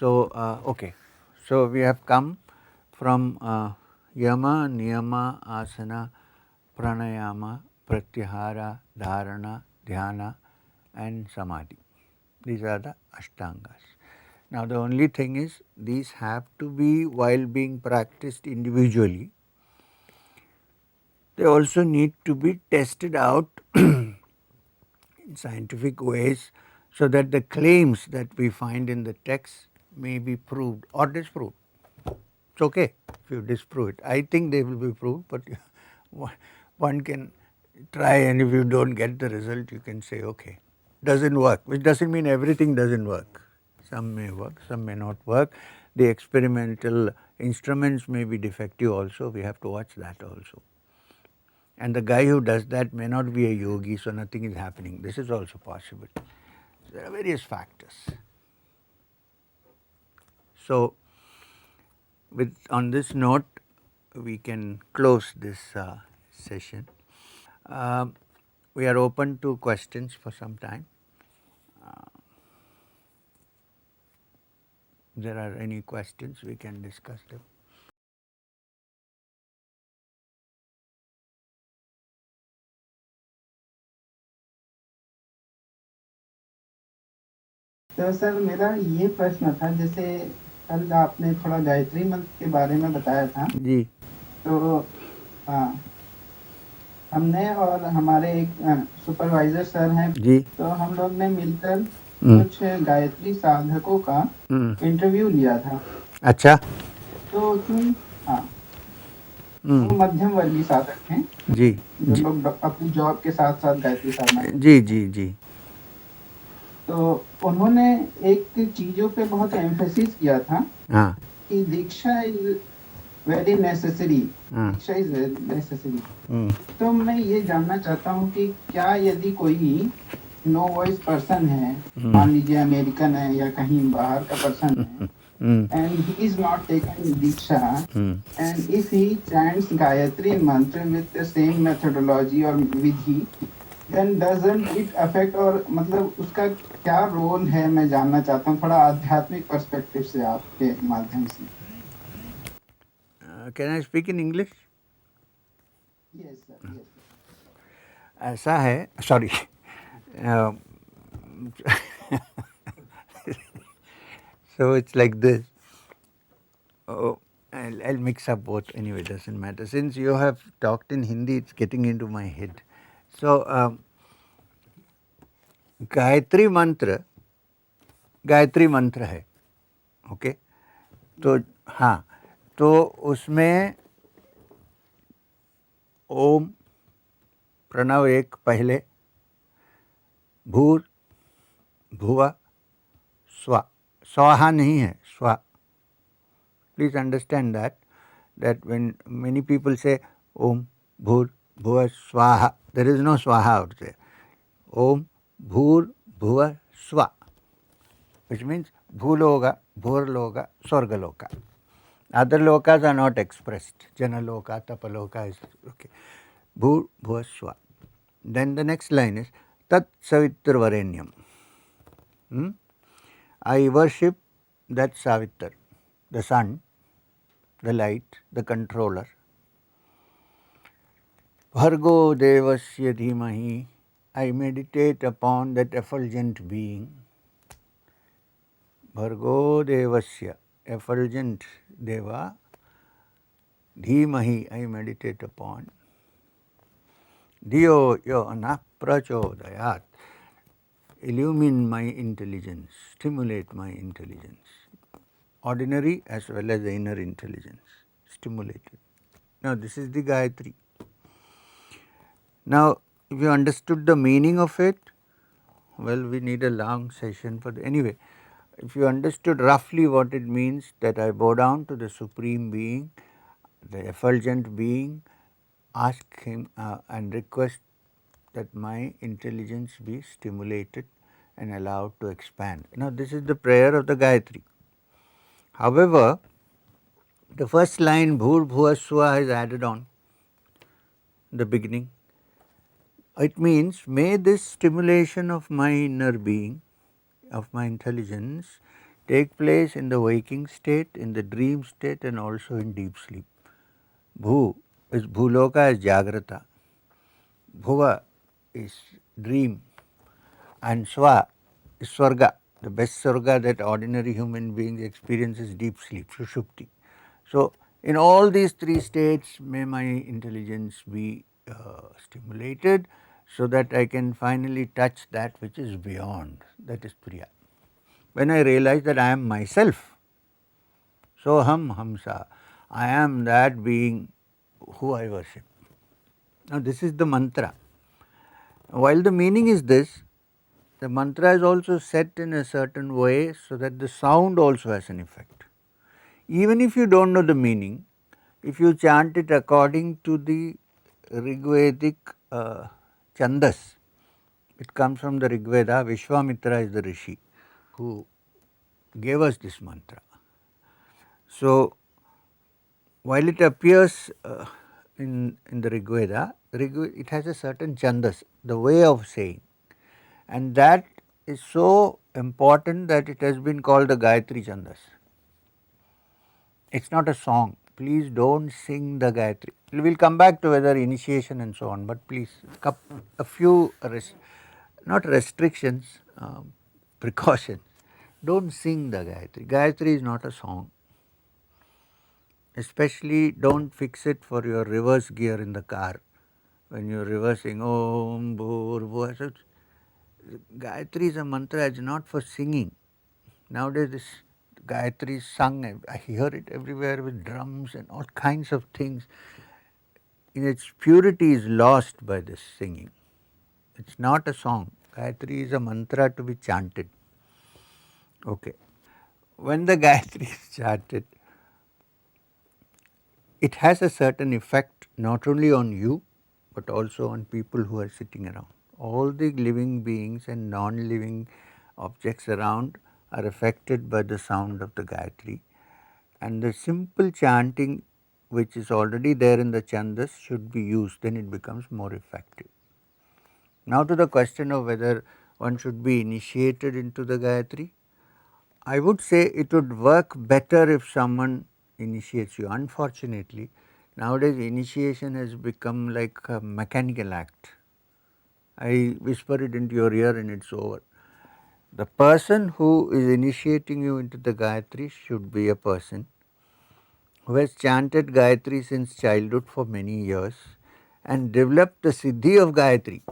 Okay, so we have come from yama, niyama, asana, pranayama, pratyahara, dharana, dhyana and samadhi. These are the ashtangas. Now the only thing is, these have to be while being practiced individually. They also need to be tested out in scientific ways, so that the claims that we find in the text may be proved or disproved. It's okay if you disprove it. I think they will be proved, but one can try, and if you don't get the result, you can say, okay, doesn't work, which doesn't mean everything doesn't work. Some may work, some may not work. The experimental instruments may be defective also, we have to watch that also. And the guy who does that may not be a yogi, so nothing is happening. This is also possible. There are various factors. So, on this note, we can close this session. We are open to questions for some time. If there are any questions, we can discuss them. तो sir मेरा ये प्रश्न था, जैसे कल आपने थोड़ा गायत्री मंत्र के बारे में बताया था जी। तो हमने और हमारे एक सुपरवाइजर सर हैं जी। तो हम लोग ने मिलकर कुछ गायत्री साधकों का इंटरव्यू लिया था। अच्छा। तो तुम वो मध्यम वर्गीय साधक हैं जी, जो लोग अपनी जॉब के साथ साथ गायत्री साधना। जी जी जी। तो उन्होंने एक चीजों पे बहुत एम्फेसिस किया था कि diksha is very necessary, diksha is very necessary. तो मैं ये जानना चाहता हूँ कि क्या यदि कोई नो वॉइस पर्सन है, मान लीजिए अमेरिकन है या कहीं बाहर का पर्सन है, and he is not taken Diksha, and if he chants Gayatri mantra with the same methodology or vidhi, then doesn't it affect, और मतलब उसका क्या रोल है, मैं जानना चाहता हूँ थोड़ा आध्यात्मिक पर्सपेक्टिव से आपके माध्यम से। Can I speak in English? Yes sir, yes sir. ऐसा है, sorry. So it's like this. Oh, I'll mix up both anyway, doesn't matter. Since you have talked in Hindi, it's getting into my head. So Gayatri मंत्र है, okay. तो हाँ, तो उसमें ओम प्रणव एक पहले, भूर भुवा स्वा, स्वाहा नहीं है, स्वा। Please understand that when many people say Om Bhur Bhuva Swaha, there is no Swaha out there. Om Bhur Bhuva Swa, which means Bhuloka, Bhurloka, Swargaloka. Other lokas are not expressed. Janaloka, Tapaloka is okay. Bhur Bhuva Swa. Then the next line is Tat Savitr Varenyam. I worship that Savitr, the sun, the light, the controller. Bhargo Devasya Dhimahi, I meditate upon that effulgent being. Bhargo Devasya, effulgent Deva, Dhimahi, I meditate upon. Diyo Yona Prachodayat, illumine my intelligence, stimulate my intelligence. Ordinary as well as the inner intelligence, stimulated. Now this is the Gayatri. Now if you understood the meaning of it, well, we need a long session for anyway. If you understood roughly what it means, that I bow down to the Supreme Being, the effulgent being, ask him and request that my intelligence be stimulated and allowed to expand. Now this is the prayer of the Gayatri. However, the first line Bhur Bhuva Swa is added on the beginning. It means, may this stimulation of my inner being, of my intelligence, take place in the waking state, in the dream state, and also in deep sleep. Bhu is Bhuloka is Jagrata, Bhuva is dream, and Swa is Swarga. The best Swarga that ordinary human beings experience is deep sleep, Sushupti. So, in all these three states, may my intelligence be stimulated so that I can finally touch that which is beyond, that is Turiya. When I realize that I am myself, Soham Hamsa, I am that being who I worship. Now this is the mantra. While the meaning is this, the mantra is also set in a certain way so that the sound also has an effect. Even if you don't know the meaning, if you chant it according to the Rigvedic Chandas, it comes from the Rigveda. Vishwamitra is the Rishi who gave us this mantra. So, while it appears in the Rigveda, it has a certain chandas, the way of saying, and that is so important that it has been called the Gayatri Chandas. It is not a song. Please don't sing the Gayatri. We will come back to whether initiation and so on, but please, a few, not restrictions, precautions. Don't sing the Gayatri. Gayatri is not a song. Especially don't fix it for your reverse gear in the car. When you are reversing, Om Bhur Bhuva. Gayatri is a mantra, it's not for singing. Nowadays this Gayatri is sung, I hear it everywhere with drums and all kinds of things. In its purity is lost by this singing. It's not a song. Gayatri is a mantra to be chanted. Okay. When the Gayatri is chanted, it has a certain effect not only on you but also on people who are sitting around. All the living beings and non-living objects around are affected by the sound of the Gayatri, and the simple chanting which is already there in the chandas should be used, then it becomes more effective. Now to the question of whether one should be initiated into the Gayatri, I would say it would work better if someone initiates you. Unfortunately, nowadays initiation has become like a mechanical act. I whisper it into your ear and it's over. The person who is initiating you into the Gayatri should be a person who has chanted Gayatri since childhood for many years and developed the Siddhi of Gayatri.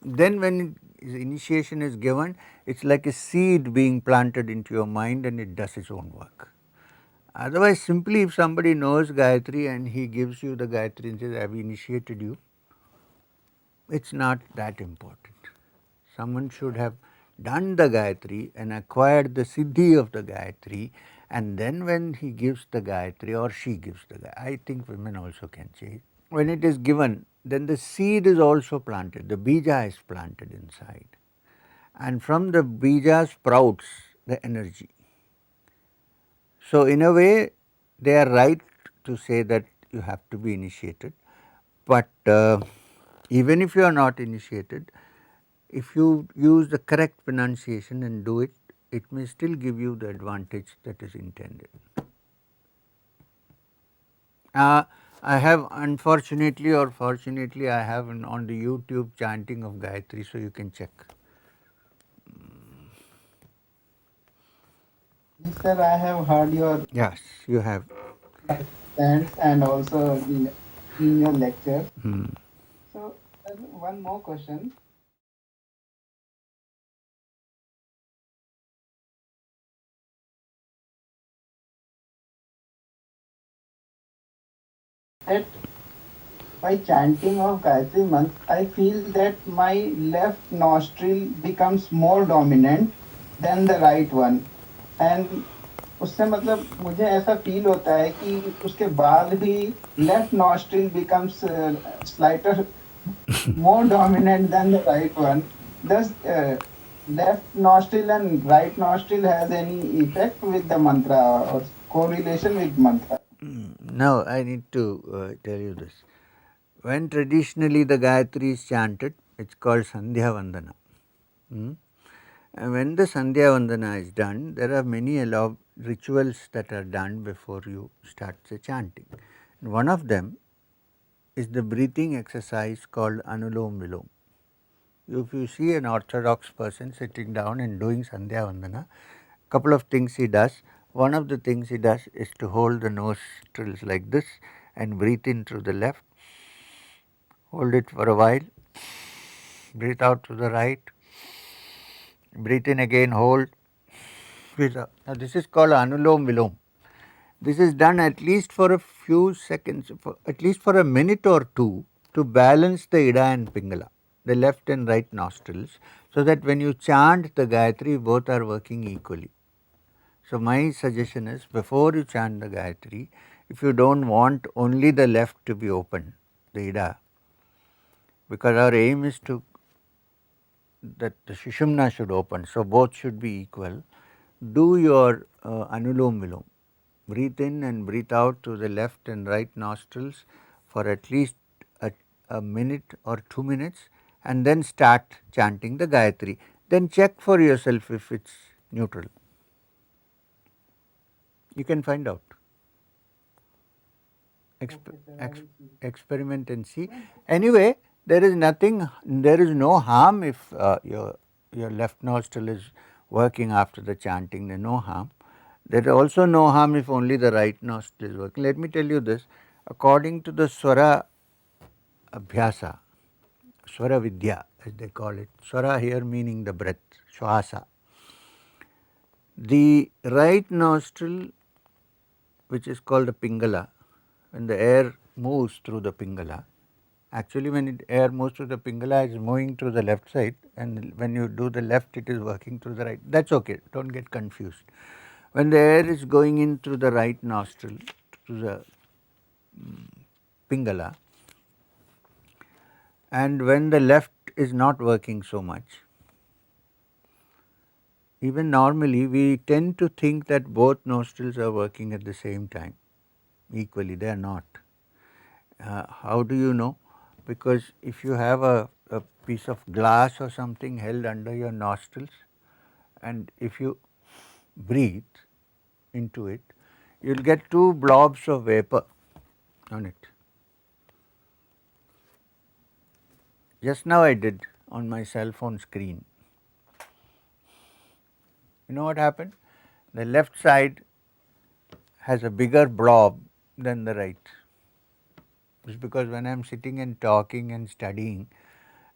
Then when initiation is given, it's like a seed being planted into your mind and it does its own work. Otherwise, simply if somebody knows Gayatri and he gives you the Gayatri and says, I have initiated you, it's not that important. Someone should have done the Gayatri and acquired the Siddhi of the Gayatri, and then when he gives the Gayatri or she gives the Gayatri, I think women also can change. When it is given, then the seed is also planted, the bija is planted inside. And from the bija sprouts the energy. So, in a way, they are right to say that you have to be initiated, but even if you are not initiated, if you use the correct pronunciation and do it, it may still give you the advantage that is intended. I have, unfortunately or fortunately, I have on the YouTube chanting of Gayatri, so you can check. Yes, sir, I have heard your Yes, you have. chants and also in your lectures. So, sir, one more question. That by chanting of Gayatri Mantra, I feel that my left nostril becomes more dominant than the right one. And उससे मतलब मुझे ऐसा feel होता है कि उसके बाद भी left nostril becomes slighter more dominant than the right one. Does left nostril and right nostril has any effect with the mantra or correlation with mantra? Now, I need to tell you this. When traditionally the Gayatri is chanted, it's called Sandhya Vandana. And when the Sandhya Vandana is done, there are many rituals that are done before you start the chanting. And one of them is the breathing exercise called Anulom Vilom. If you see an orthodox person sitting down and doing Sandhya Vandana, couple of things he does. One of the things he does is to hold the nostrils like this and breathe in through the left, hold it for a while, breathe out to the right, breathe in again, hold, breathe out. Now this is called Anulom Vilom. This is done at least for a few seconds, at least for a minute or two, to balance the Ida and Pingala, the left and right nostrils, so that when you chant the Gayatri, both are working equally. So my suggestion is, before you chant the Gayatri, if you don't want only the left to be open, the Ida, because our aim is that the Sushumna should open, so both should be equal, do your Anulom Vilom. Breathe in and breathe out to the left and right nostrils for at least a minute or 2 minutes, and then start chanting the Gayatri. Then check for yourself if it's neutral. You can find out. Experiment and see. Anyway, there is no harm if your left nostril is working after the chanting, there is no harm. There is also no harm if only the right nostril is working. Let me tell you this, according to the Swara Abhyasa, Swara Vidya as they call it, Swara here meaning the breath, Shwasa. The right nostril, which is called the Pingala, when the air moves through the Pingala, actually when air moves through the Pingala, it is moving through the left side, and when you do the left, it is working through the right. That is okay, do not get confused. When the air is going in through the right nostril, through the Pingala, and when the left is not working so much, even normally we tend to think that both nostrils are working at the same time equally. They are not. How do you know? Because if you have a piece of glass or something held under your nostrils, and if you breathe into it, you will get two blobs of vapor on it. Just now I did on my cell phone screen. You know what happened? The left side has a bigger blob than the right. It's because when I am sitting and talking and studying,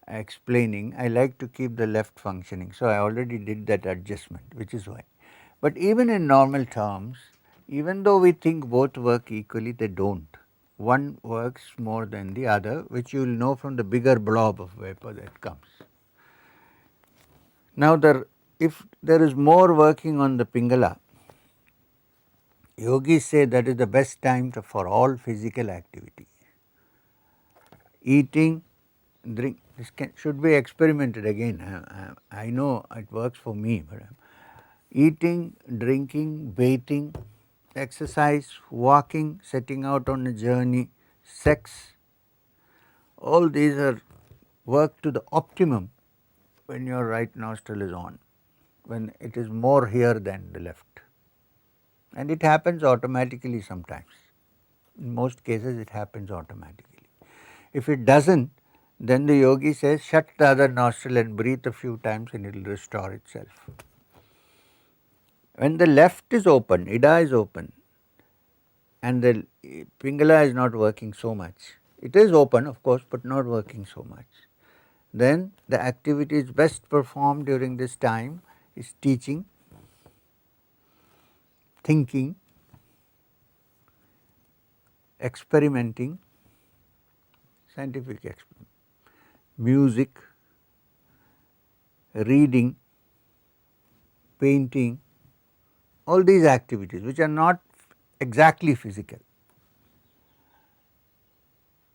explaining, I like to keep the left functioning. So I already did that adjustment, which is why. But even in normal terms, even though we think both work equally, they don't. One works more than the other, which you will know from the bigger blob of vapor that comes. Now, if there is more working on the Pingala, yogis say that is the best time for all physical activity. Eating, drink, this should be experimented again. I know it works for me, but eating, drinking, bathing, exercise, walking, setting out on a journey, sex, all these are work to the optimum when your right nostril is on, when it is more here than the left. And it happens automatically sometimes. In most cases it happens automatically. If it doesn't, then the yogi says shut the other nostril and breathe a few times and it will restore itself. When the left is open, Ida is open, and the Pingala is not working so much, it is open of course but not working so much, then the activities best performed during this time is teaching, thinking, experimenting, scientific experiment, music, reading, painting, all these activities which are not exactly physical.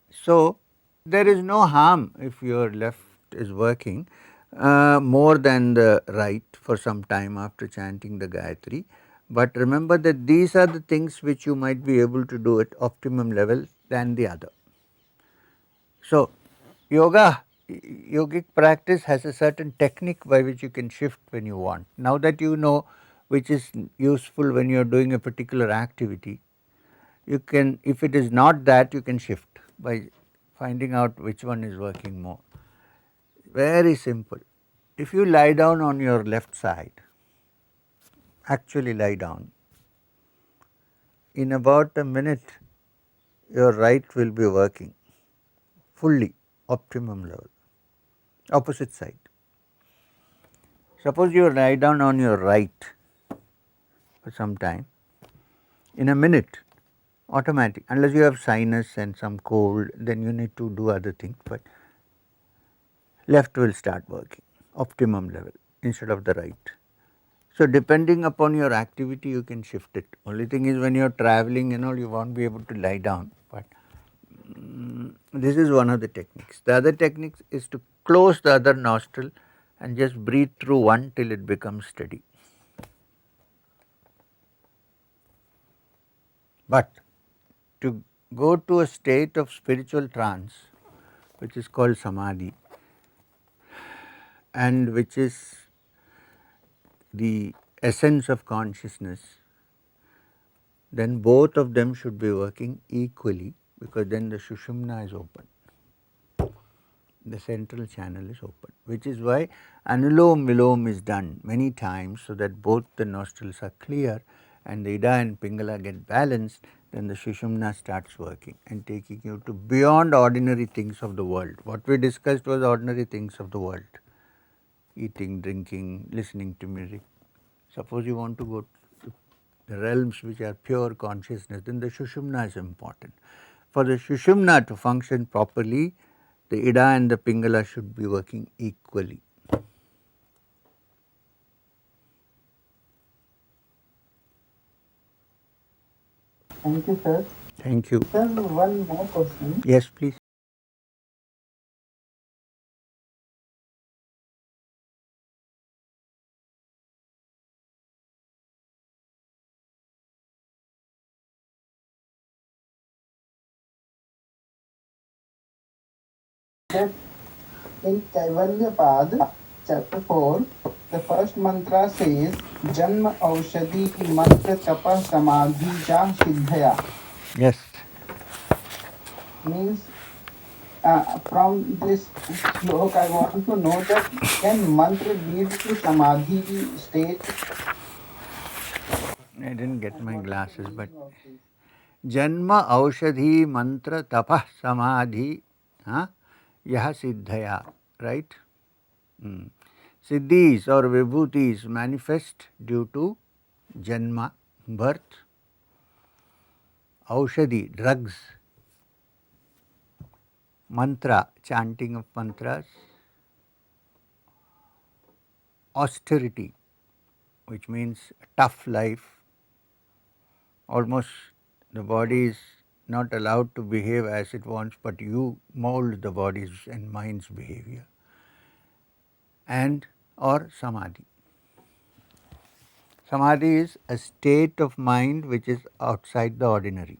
So, there is no harm if your left is working more than the right for some time after chanting the Gayatri, but remember that these are the things which you might be able to do at optimum level than the other. So, yogic practice has a certain technique by which you can shift when you want. Now that you know which is useful when you are doing a particular activity, you can, if it is not that, you can shift by finding out which one is working more. Very simple. If you lie down on your left side, actually lie down, in about a minute your right will be working fully, optimum level, opposite side. Suppose you lie down on your right for some time, in a minute, automatic, unless you have sinus and some cold, then you need to do other things, but left will start working, optimum level instead of the right. So, depending upon your activity you can shift it. Only thing is when you are traveling and all, you won't be able to lie down, but this is one of the techniques. The other technique is to close the other nostril and just breathe through one till it becomes steady. But to go to a state of spiritual trance, which is called samadhi, and which is the essence of consciousness, then both of them should be working equally, because then the Sushumna is open, the central channel is open, which is why Anulom Vilom is done many times so that both the nostrils are clear and the Ida and Pingala get balanced. Then the Sushumna starts working and taking you to beyond ordinary things of the world. What we discussed was ordinary things of the world, eating, drinking, listening to music. Suppose you want to go to the realms which are pure consciousness, then the Sushumna is important. For the Sushumna to function properly, the Ida and the Pingala should be working equally. Thank you, sir. Thank you. Sir, one more question. Yes, please. That in Kaivalya chapter 4, the first mantra says, Janma Aushadhi Mantra Tapa Samadhi Ja Siddhaya. Yes. Means, from this slok, I want to know that can mantra lead to Samadhi state? I didn't get my glasses, but Janma Aushadhi Mantra Tapah Samadhi Yaha Siddhaya. right? Siddhis or vibhutis manifest due to janma, birth, aushadhi, drugs, mantra, chanting of mantras, austerity, which means tough life, almost the body is not allowed to behave as it wants, but you mold the body's and mind's behavior, and or samadhi. Samadhi is a state of mind which is outside the ordinary,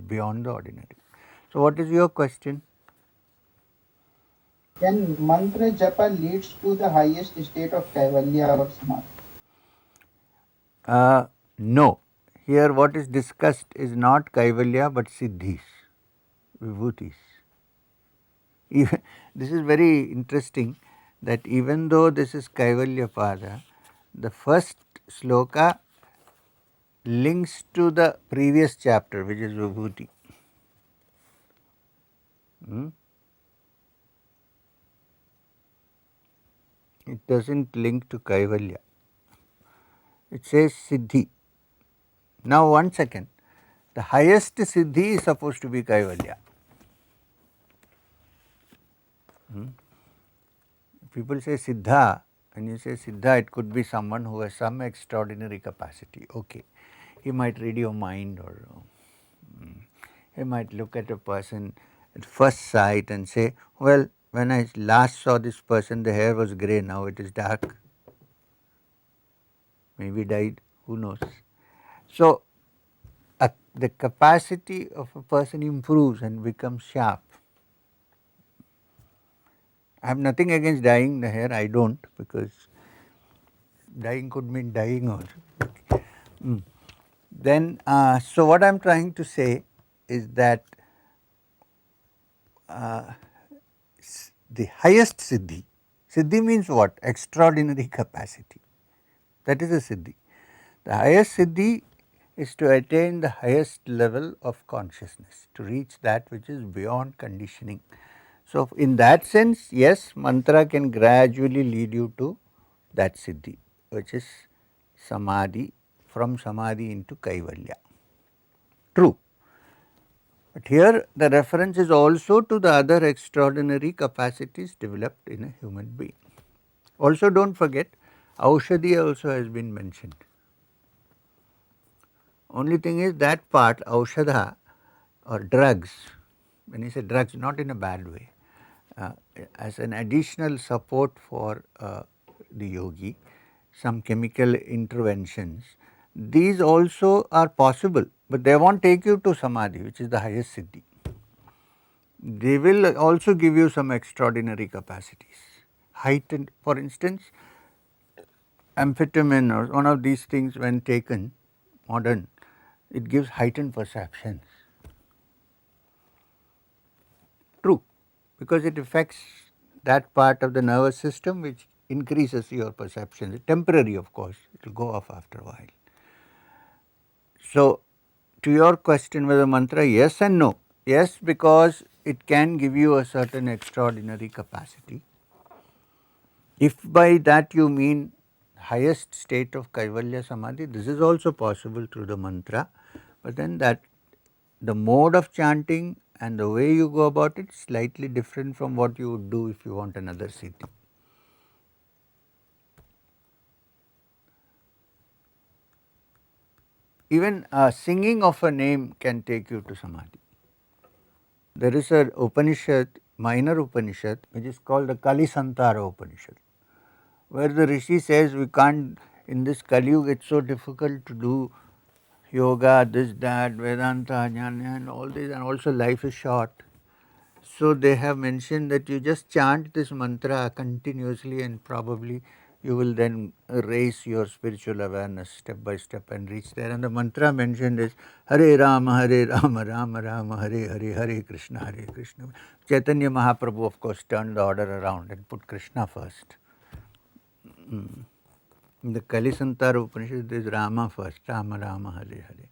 beyond the ordinary. So what is your question? Can mantra japa leads to the highest state of kaivalya or samadhi? No. Here what is discussed is not kaivalya but siddhis, vibhutis. This is very interesting that even though this is kaivalya pada, the first sloka links to the previous chapter which is vibhuti. It does not link to kaivalya. It says siddhi. Now one second, the highest siddhi is supposed to be kaivalya. People say siddha, when you say siddha, it could be someone who has some extraordinary capacity. Okay, he might read your mind, or he might look at a person at first sight and say, well, when I last saw this person, the hair was grey, now it is dark. Maybe died, who knows. So the capacity of a person improves and becomes sharp. I have nothing against dyeing the hair, I don't, because dyeing could mean dying also. Then, so what I am trying to say is that the highest siddhi, siddhi means what? Extraordinary capacity. That is a siddhi. The highest siddhi is to attain the highest level of consciousness, to reach that which is beyond conditioning. So, in that sense, yes, mantra can gradually lead you to that siddhi, which is samadhi, from samadhi into kaivalya. True. But here the reference is also to the other extraordinary capacities developed in a human being. Also do not forget, aushadhi also has been mentioned. Only thing is that part, aushadha or drugs, when you say drugs, not in a bad way, as an additional support for the yogi, some chemical interventions, these also are possible, but they won't take you to samadhi, which is the highest siddhi. They will also give you some extraordinary capacities. Heightened, for instance, amphetamine or one of these things when taken, modern, it gives heightened perceptions. True, because it affects that part of the nervous system which increases your perceptions. Temporary, of course, it will go off after a while. So, to your question whether mantra, yes and no. Yes, because it can give you a certain extraordinary capacity. If by that you mean highest state of kaivalya samadhi, this is also possible through the mantra, but then that the mode of chanting and the way you go about it is slightly different from what you would do if you want another siddhi. Even singing of a name can take you to samadhi. There is an Upanishad, minor Upanishad, which is called the Kalisantara Upanishad, where the Rishi says we can't, in this Kali Yuga, it's so difficult to do yoga, this, that, Vedanta, Jnana, and all this, and also life is short. So they have mentioned that you just chant this mantra continuously and probably you will then raise your spiritual awareness step by step and reach there. And the mantra mentioned is Hare Rama, Rama Rama, Hare Hare, Hare Krishna, Hare Krishna. Chaitanya Mahaprabhu, of course, turned the order around and put Krishna first. In the Kalisantara Upanishad, there is Rama first, Rama Rama, Hare Hare.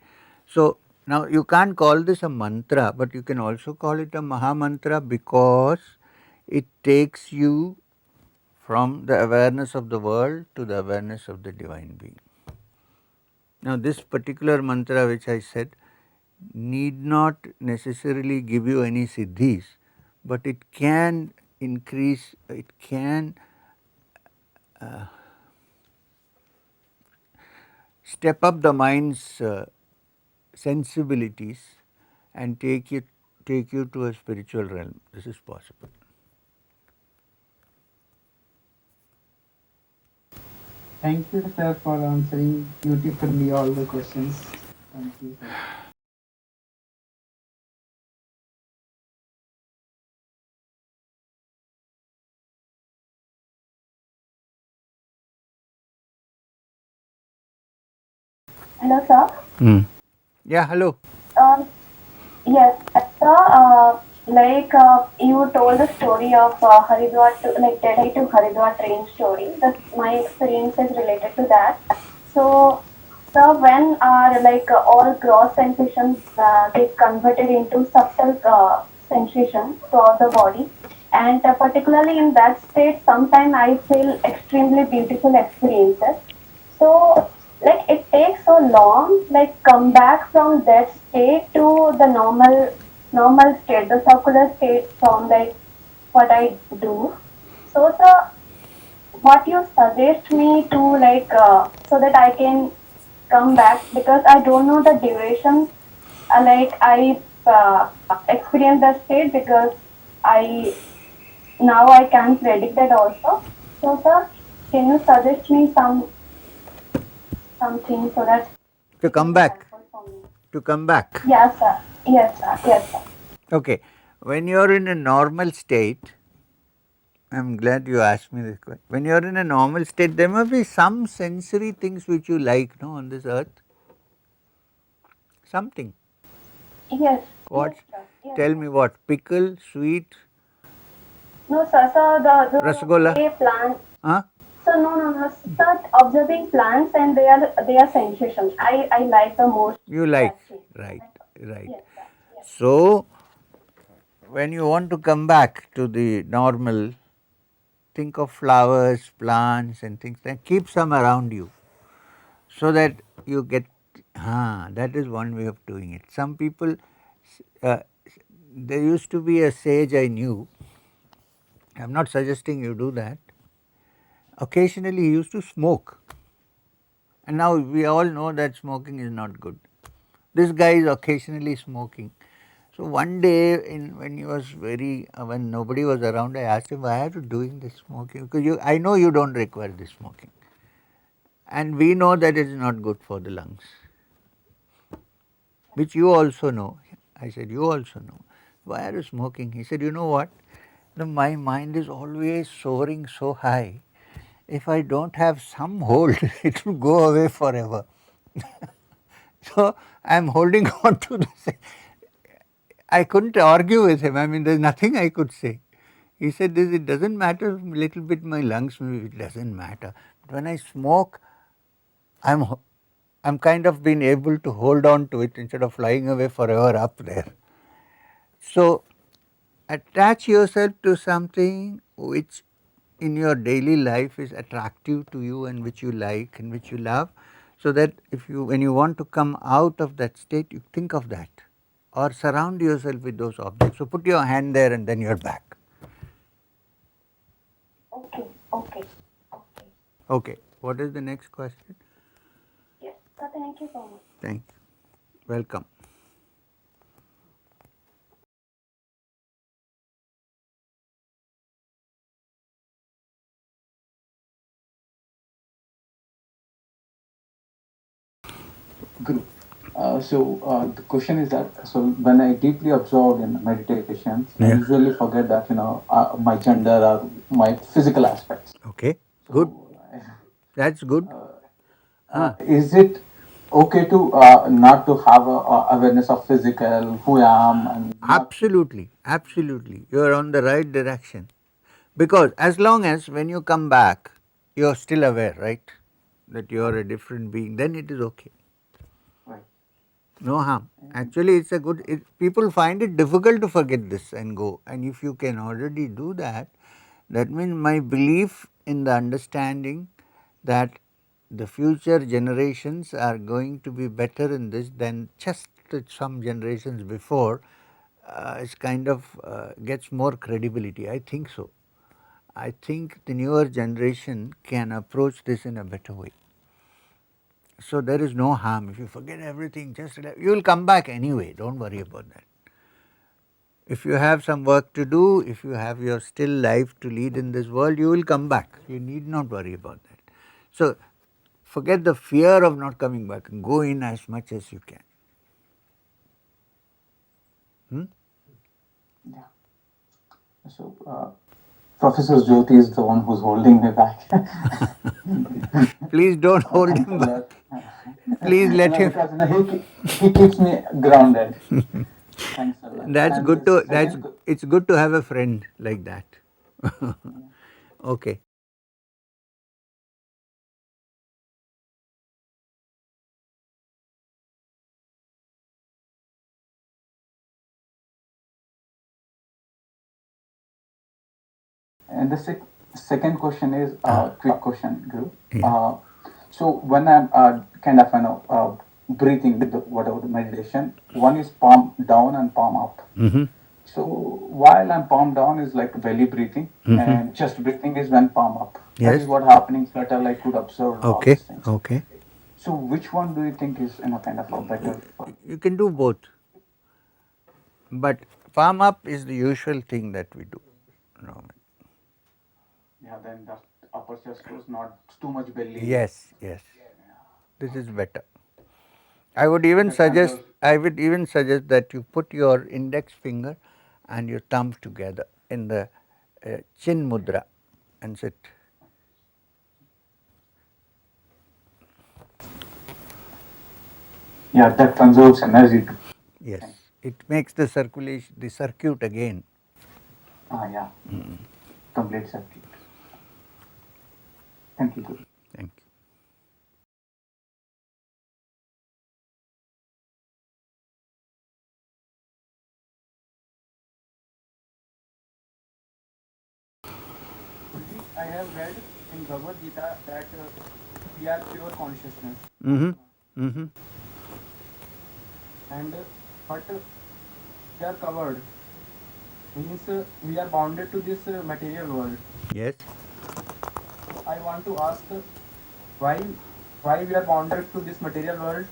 So, now you can't call this a mantra, but you can also call it a Maha Mantra because it takes you from the awareness of the world to the awareness of the Divine Being. Now, this particular mantra which I said need not necessarily give you any siddhis, but it can increase, it can step up the mind's sensibilities and take you to a spiritual realm. This is possible. Thank you, sir, for answering beautifully all the questions. Thank you, sir. Hello, sir. Yeah, hello. Yes, sir. You told the story of Haridwar to Delhi to Haridwar train story. My experience is related to that. So, sir, when our all gross sensations get converted into subtle sensations throughout the body, and particularly in that state, sometimes I feel extremely beautiful experiences. So, it takes so long, come back from that state to the normal state, the circular state from what I do. So, sir, what you suggest me to so that I can come back, because I don't know the duration. I experience the state because I now I can predict that also. So, sir, can you suggest me something so that To it will come be back. helpful for me? To come back. Yes, sir. Yes, sir. Yes, sir. Okay. When you are in a normal state, I am glad you asked me this question. When you are in a normal state, there must be some sensory things which you like, no, on this earth. Something. Yes. What? Yes, sir. Yes, Tell sir. me what? Pickle, sweet, No, sir. Sir, the rasgulla? way plant. Huh? So no. Start observing plants and their sensations. I like the most You like. that thing. Right. Right. Yes, sir. Yes. So, when you want to come back to the normal, think of flowers, plants and things, and keep some around you so that you get, that is one way of doing it. Some people, uh, there used to be a sage I knew, I am not suggesting you do that. Occasionally he used to smoke, and now we all know that smoking is not good. This guy is occasionally smoking. So one day when he was when nobody was around, I asked him, why are you doing this smoking? Because I know you don't require this smoking, and we know that it is not good for the lungs, which you also know. I said, you also know. Why are you smoking? He said, you know what? My mind is always soaring so high. If I don't have some hold, it will go away forever. So I am holding on to this. I couldn't argue with him. I mean, there's nothing I could say. He said, this, it doesn't matter a little bit my lungs, it doesn't matter. But when I smoke, I'm kind of been able to hold on to it instead of flying away forever up there. So attach yourself to something which in your daily life is attractive to you and which you like and which you love, so that when you want to come out of that state, you think of that, or surround yourself with those objects. So put your hand there and then you're back. Okay. Okay. Okay. Okay. What is the next question? Yes. Sir, thank you so much. Thank you. Welcome. Guru. The question is that, so when I deeply observe in meditation, I usually forget that my gender or my physical aspects. Okay. Good. That's good. Is it okay to not to have a awareness of physical, who I am, and Absolutely. Absolutely. You are on the right direction. Because as long as when you come back, you are still aware, right, that you are a different being, then it is okay. right? No harm. Actually, it's a good, people find it difficult to forget this and go. And if you can already do that, That means my belief in the understanding that the future generations are going to be better in this than just some generations before is kind of gets more credibility. I think so. I think the newer generation can approach this in a better way. So there is no harm if you forget everything, just you will come back anyway, don't worry about that. If you have some work to do, if you have your still life to lead in this world, you will come back. You need not worry about that. So forget the fear of not coming back and go in as much as you can. Yeah. So, Professor Jyoti is the one who's holding me back. Please don't hold Thanks a him back. lot. Please let him. Because he keeps me grounded. Thanks a lot. That's And good the to, second, it's good to have a friend like that. Okay. and the second question is quick question, Guru. Yeah. So when I'm kind of breathing with whatever the meditation, one is palm down and palm up. So while I'm palm down is like belly breathing, and chest breathing is when palm up. That Yes. is what happening. Subtle I could observe all Okay. these things. Okay. So which one do you think is kind of a better? You can do both. But palm up is the usual thing that we do. No. Yeah, then the upper chest was not too much belly. Yes, yes. This is better. I would even suggest that you put your index finger and your thumb together in the chin mudra and sit. Yeah, that conserves energy. Yes, it makes the circulation, the circuit again. Yeah, complete circuit. Thank you, Guru. Thank you. I have read in Bhagavad Gita that we are pure consciousness, and but we are covered, means we are bounded to this material world. Yes. I want to ask why why we are bounded to this material world?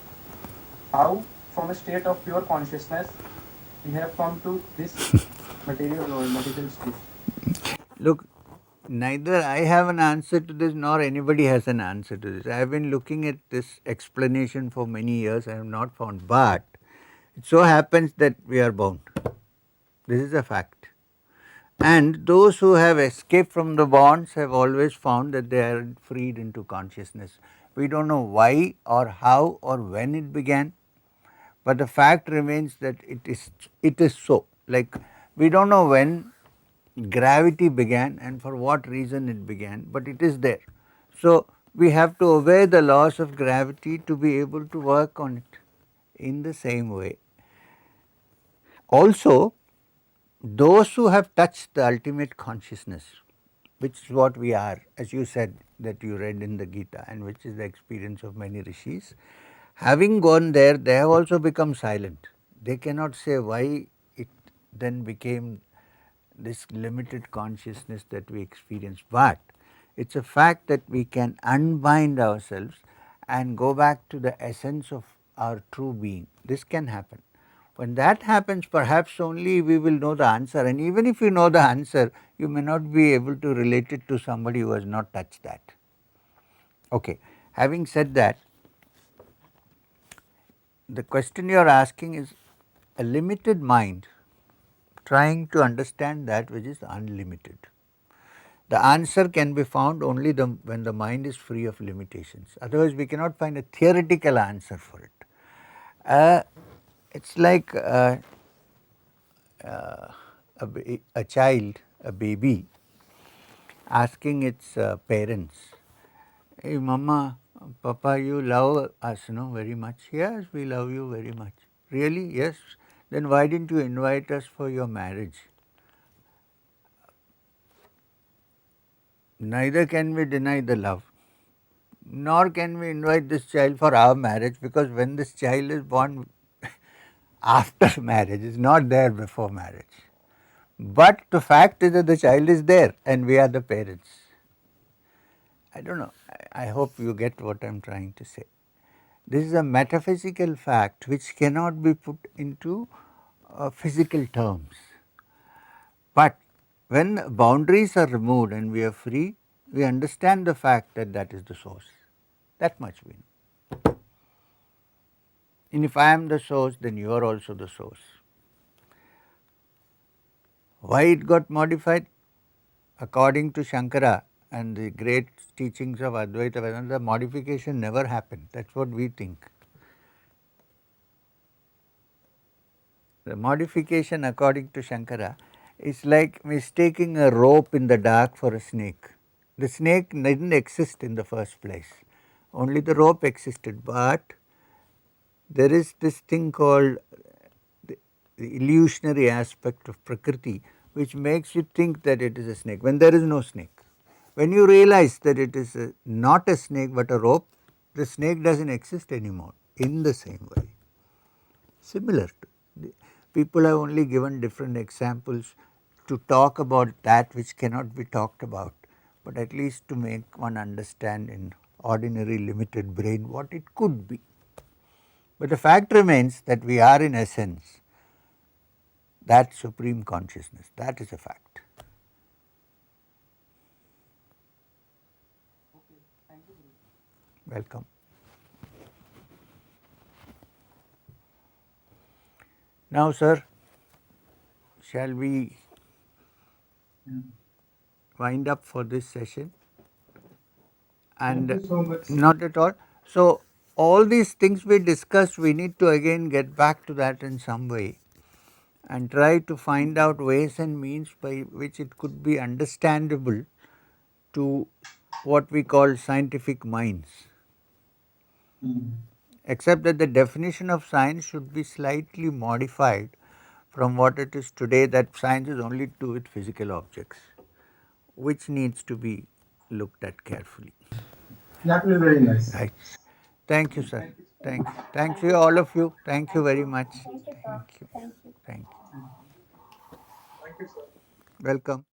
How, from a state of pure consciousness, we have come to this material world, material state? Look, neither I have an answer to this nor anybody has an answer to this. I have been looking at this explanation for many years. I have not found. But it so happens that we are bound. This is a fact. And those who have escaped from the bonds have always found that they are freed into consciousness. We don't know why or how or when it began, but the fact remains that it is so. Like we don't know when gravity began and for what reason it began, but it is there. So we have to obey the laws of gravity to be able to work on it in the same way. Also, those who have touched the ultimate consciousness, which is what we are, as you said that you read in the Gita and which is the experience of many rishis, having gone there, they have also become silent. They cannot say why it then became this limited consciousness that we experience, but it's a fact that we can unbind ourselves and go back to the essence of our true being. This can happen. When that happens, perhaps only we will know the answer, and even if you know the answer, you may not be able to relate it to somebody who has not touched that. Okay. Having said that, the question you are asking is a limited mind trying to understand that which is unlimited. The answer can be found only when the mind is free of limitations. Otherwise, we cannot find a theoretical answer for it. It's like a child, a baby, asking its parents, "Hey, Mama, Papa, you love us, no, very much." "Yes, we love you very much." "Really?" "Yes." "Then why didn't you invite us for your marriage?" neither can we deny the love, nor can we invite this child for our marriage, because when this child is born after marriage, it's not there before marriage. But the fact is that the child is there and we are the parents. I don't know, I hope you get what I am trying to say. This is a metaphysical fact which cannot be put into physical terms. But when boundaries are removed and we are free, we understand the fact that that is the source. That much we know. And if I am the source, then you are also the source. Why it got modified? According to Shankara and the great teachings of Advaita Vedanta, the modification never happened. That's what we think. The modification, according to Shankara, is like mistaking a rope in the dark for a snake. The snake didn't exist in the first place, only the rope existed, but there is this thing called the illusionary aspect of Prakriti, which makes you think that it is a snake when there is no snake. When you realize that it is not a snake but a rope, the snake doesn't exist anymore in the same way. Similar to, people have only given different examples to talk about that which cannot be talked about, but at least to make one understand in ordinary limited brain what it could be. But the fact remains that we are in essence that supreme consciousness. That is a fact. Okay, thank you, Guru. Welcome. Now, sir, shall we wind up for this session? And Thank you so much. not at all. So, all these things we discussed, we need to again get back to that in some way and try to find out ways and means by which it could be understandable to what we call scientific minds. Except that the definition of science should be slightly modified from what it is today, that science is only to do with physical objects, which needs to be looked at carefully. That will be very nice. Right. Thank you, sir. Thank you, all of you. Thank you very much. Thank you, sir. Thank you. Thank you. Thank you. Thank you, sir. Welcome.